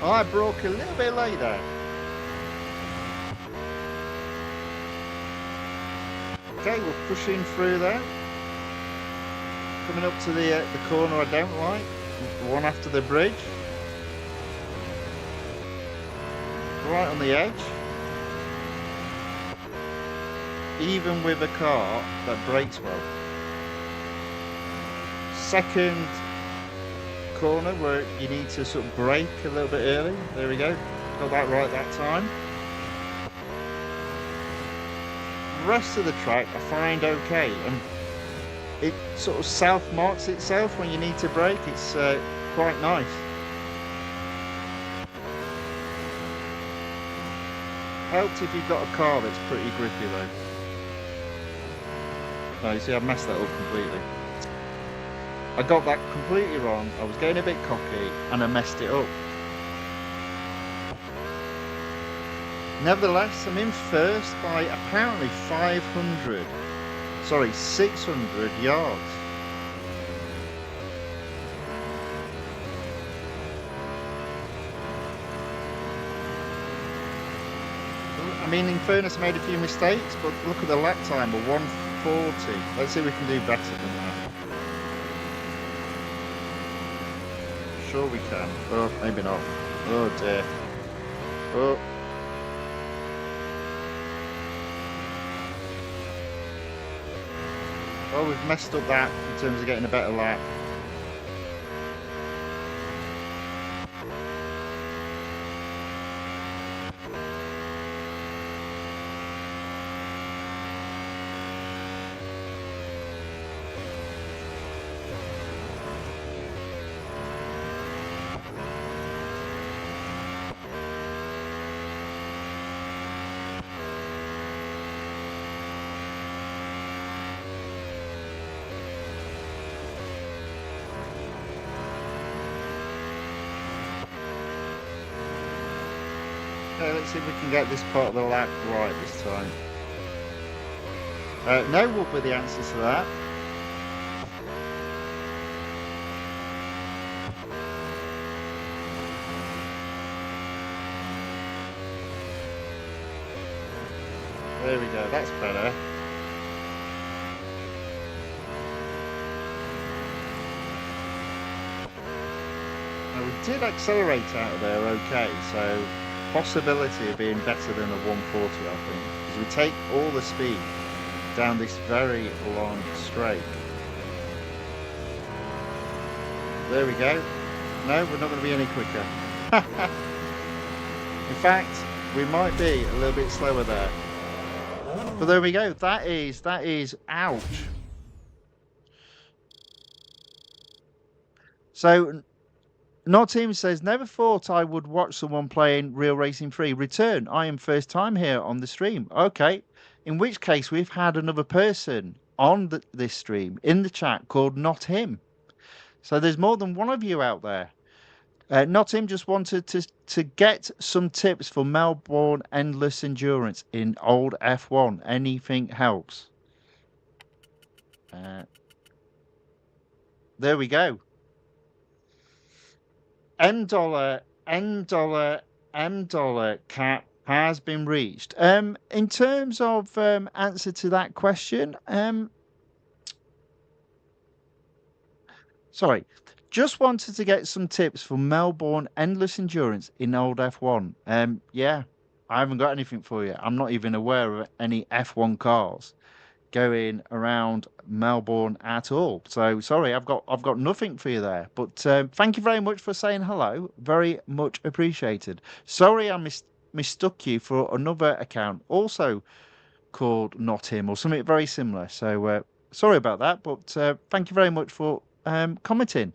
A: I broke a little bit late there. Okay, we're pushing through there. Coming up to the corner I don't like. The one after the bridge. Right on the edge. Even with a car that brakes well. Second corner where you need to sort of brake a little bit early. There we go. Got that right that time. The rest of the track I find okay, and it sort of self-marks itself when you need to brake. It's quite nice. Helps if you've got a car that's pretty grippy though. No, you see I've messed that up completely. I got that completely wrong. I was getting a bit cocky and I messed it up. Nevertheless, I'm in first by apparently 600 yards. I mean, in fairness, I made a few mistakes, but look at the lap time of 140. Let's see if we can do better than that. Sure we can. Oh, maybe not. Oh dear. Oh. Oh, we've messed up that in terms of getting a better lap. Let's see if we can get this part of the lap right this time. No will be the answer to that. There we go, that's better. Now, we did accelerate out of there okay, so possibility of being better than a 140, I think, because we take all the speed down this very long straight. There we go. No, we're not going to be any quicker. In fact, we might be a little bit slower there. But there we go. That is, ouch. So, Not Him says, never thought I would watch someone playing Real Racing 3 Return. I am first time here on the stream. Okay. In which case, we've had another person on this stream in the chat called Not Him. So there's more than one of you out there. Not Him just wanted to get some tips for Melbourne Endless Endurance in old F1. Anything helps. There we go. M dollar cap has been reached. In terms of answer to that question, sorry, just wanted to get some tips for Melbourne Endless Endurance in old F1. Yeah, I haven't got anything for you. I'm not even aware of any F1 cars going around Melbourne at all. So sorry, I've got nothing for you there. But thank you very much for saying hello. Very much appreciated. Sorry, I mistook you for another account, also called Not Him or something very similar. So sorry about that. But thank you very much for commenting.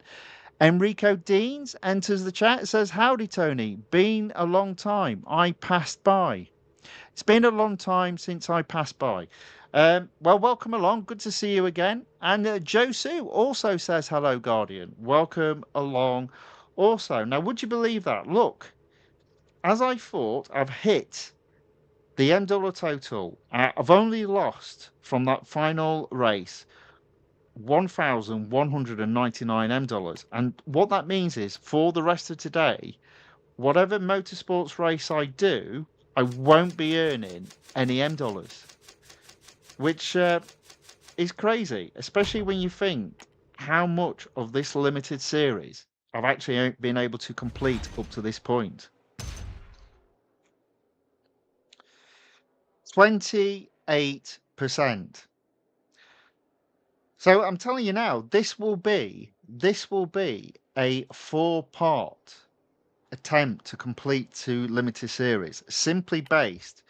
A: Enrico Deans enters the chat. Says, "Howdy, Tony. Been a long time. I passed by." It's been a long time since I passed by. Well, welcome along. Good to see you again. And Josu also says, hello, Guardian. Welcome along also. Now, would you believe that? Look, as I thought, I've hit the M dollar total. I've only lost from that final race 1,199 M dollars. And what that means is for the rest of today, whatever motorsports race I do, I won't be earning any M dollars, which is crazy, especially when you think how much of this limited series I've actually been able to complete up to this point. 28%. So I'm telling you now, this will be a 4-part attempt to complete 2 limited series, simply based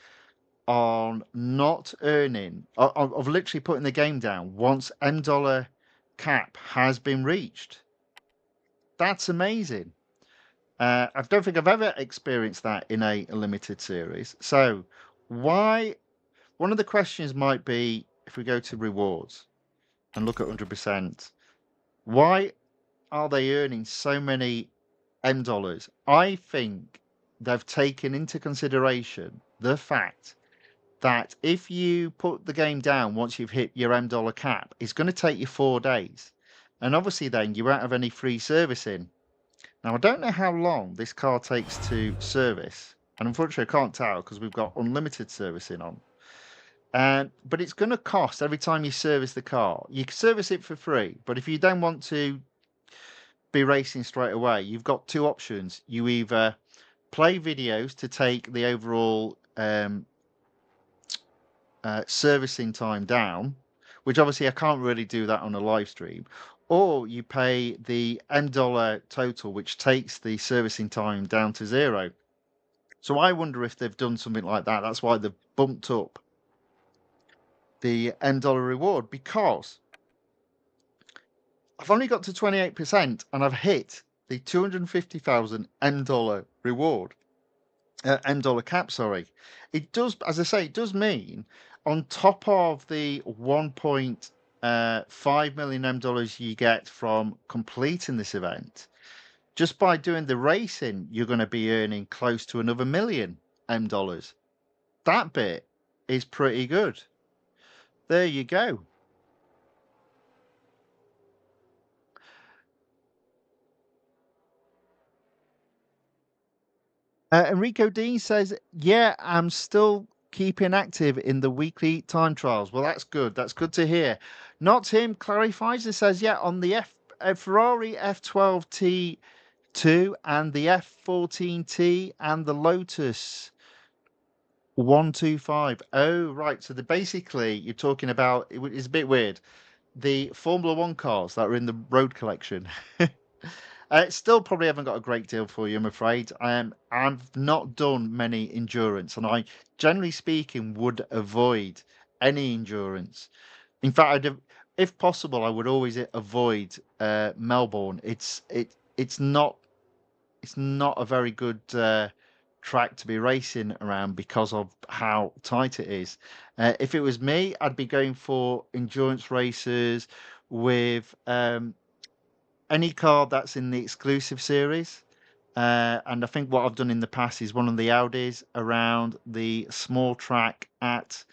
A: on not earning, of literally putting the game down once M dollar cap has been reached. That's amazing. I don't think I've ever experienced that in a limited series. So why, one of the questions might be, if we go to rewards and look at 100%, why are they earning so many M dollars? I think they've taken into consideration the fact that if you put the game down once you've hit your M dollar cap, it's going to take you 4 days. And obviously then you won't have any free servicing. Now, I don't know how long this car takes to service. And unfortunately, I can't tell because we've got unlimited servicing on. But it's going to cost every time you service the car. You can service it for free. But if you don't want to be racing straight away, you've got 2 options. You either play videos to take the overall servicing time down, which obviously I can't really do that on a live stream, or you pay the M dollar total, which takes the servicing time down to 0. So I wonder if they've done something like that. That's why they've bumped up the M dollar reward, because I've only got to 28% and I've hit the 250,000 M dollar reward. M dollar cap, sorry. It does, as I say, it does mean on top of the 1.5 million M dollars you get from completing this event, just by doing the racing, you're going to be earning close to another million M dollars. That bit is pretty good. There you go. Enrico Dean says, yeah, I'm still keeping active in the weekly time trials. Well, that's good. That's good to hear. Not Him clarifies and says, yeah, on the Ferrari F12T 2 and the F14T and the Lotus 125. Oh, right. So basically you're talking about it's a bit weird. The Formula One cars that are in the road collection. Still probably haven't got a great deal for you, I'm afraid. I've not done many endurance, and I, generally speaking, would avoid any endurance. In fact, if possible, I would always avoid Melbourne. It's not a very good track to be racing around because of how tight it is. If it was me, I'd be going for endurance races with any car that's in the exclusive series. And I think what I've done in the past is one of the Audis around the small track at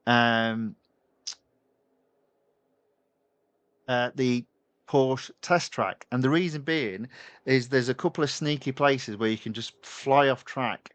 A: um, the Porsche test track. And the reason being is there's a couple of sneaky places where you can just fly off track,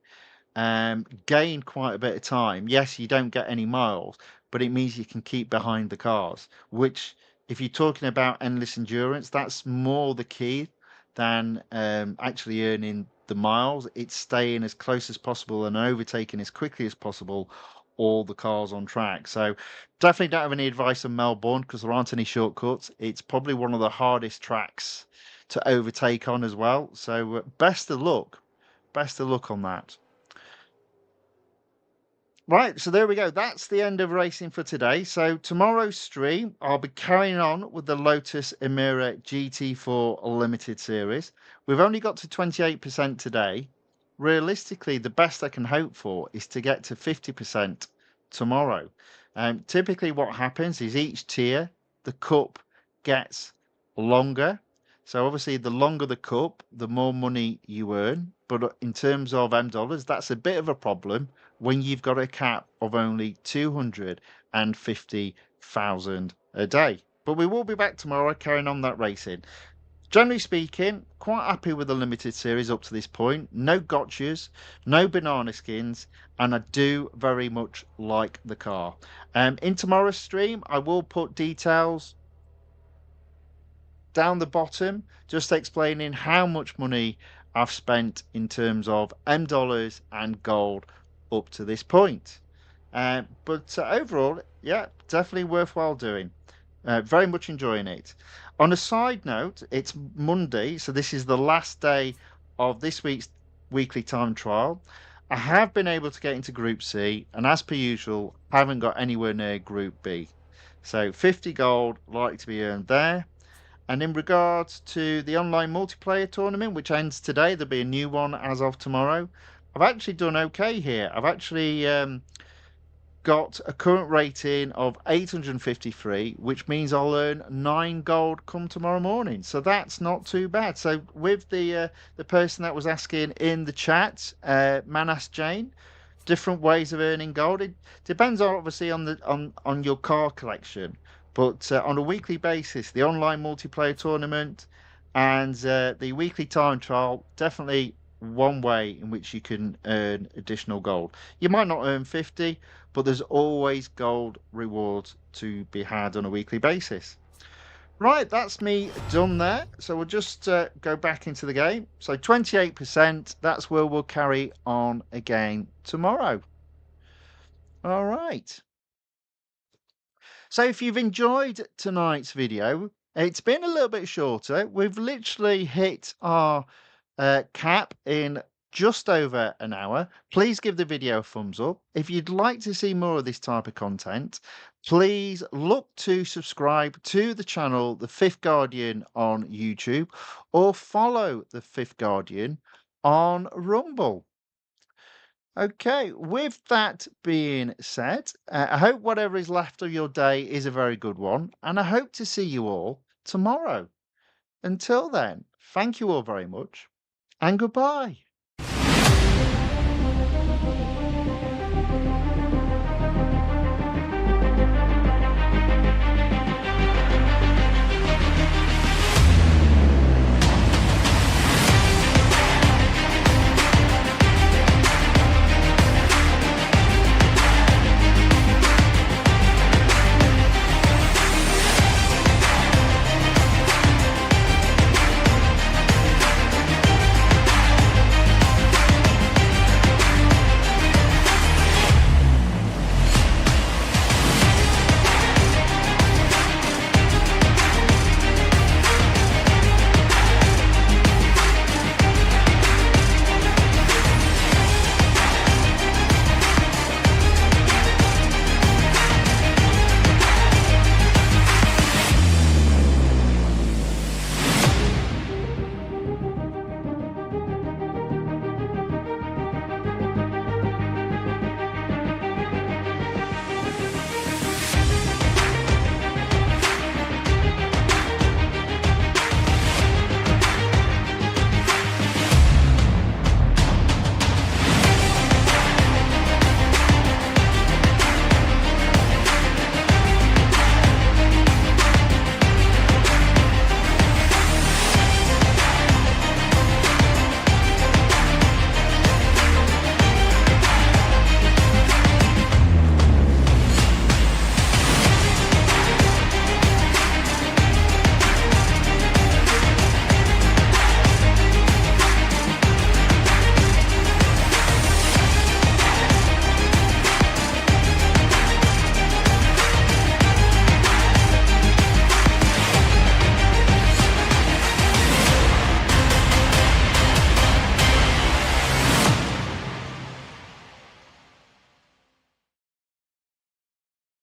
A: gain quite a bit of time. Yes, you don't get any miles, but it means you can keep behind the cars, which, if you're talking about endless endurance, that's more the key than actually earning the miles. It's staying as close as possible and overtaking as quickly as possible all the cars on track. So definitely don't have any advice on Melbourne because there aren't any shortcuts. It's probably one of the hardest tracks to overtake on as well. So best of luck. Best of luck on that. Right, so there we go. That's the end of racing for today. So tomorrow's stream, I'll be carrying on with the Lotus Emira GT4 Limited Series. We've only got to 28% today. Realistically, the best I can hope for is to get to 50% tomorrow. Typically what happens is each tier, the cup gets longer. So obviously, the longer the cup, the more money you earn. But in terms of dollars, that's a bit of a problem when you've got a cap of only 250,000 a day. But we will be back tomorrow carrying on that racing. Generally speaking, quite happy with the limited series up to this point. No gotchas, no banana skins, and I do very much like the car. In tomorrow's stream, I will put details down the bottom, just explaining how much money I've spent in terms of dollars and gold up to this point. But overall, yeah, definitely worthwhile doing. Very much enjoying it. On a side note, it's Monday, so this is the last day of this week's weekly time trial. I have been able to get into Group C, and as per usual, haven't got anywhere near Group B. So 50 gold likely to be earned there. And in regards to the online multiplayer tournament, which ends today, there'll be a new one as of tomorrow. I've actually done okay here. I've actually got a current rating of 853, which means I'll earn 9 gold come tomorrow morning. So that's not too bad. So with the person that was asking in the chat, Manas Jane, different ways of earning gold. It depends obviously on on your car collection, but on a weekly basis, the online multiplayer tournament and the weekly time trial, definitely one way in which you can earn additional gold. You might not earn 50, but there's always gold rewards to be had on a weekly basis. Right, that's me done there. So we'll just go back into the game. So 28%, that's where we'll carry on again tomorrow. All right. So if you've enjoyed tonight's video, it's been a little bit shorter. We've literally hit our cap in just over an hour. Please give the video a thumbs up. If you'd like to see more of this type of content, please look to subscribe to the channel, The Fifth Guardian on YouTube, or follow The Fifth Guardian on Rumble. Okay, with that being said, I hope whatever is left of your day is a very good one, and I hope to see you all tomorrow. Until then, thank you all very much, and goodbye.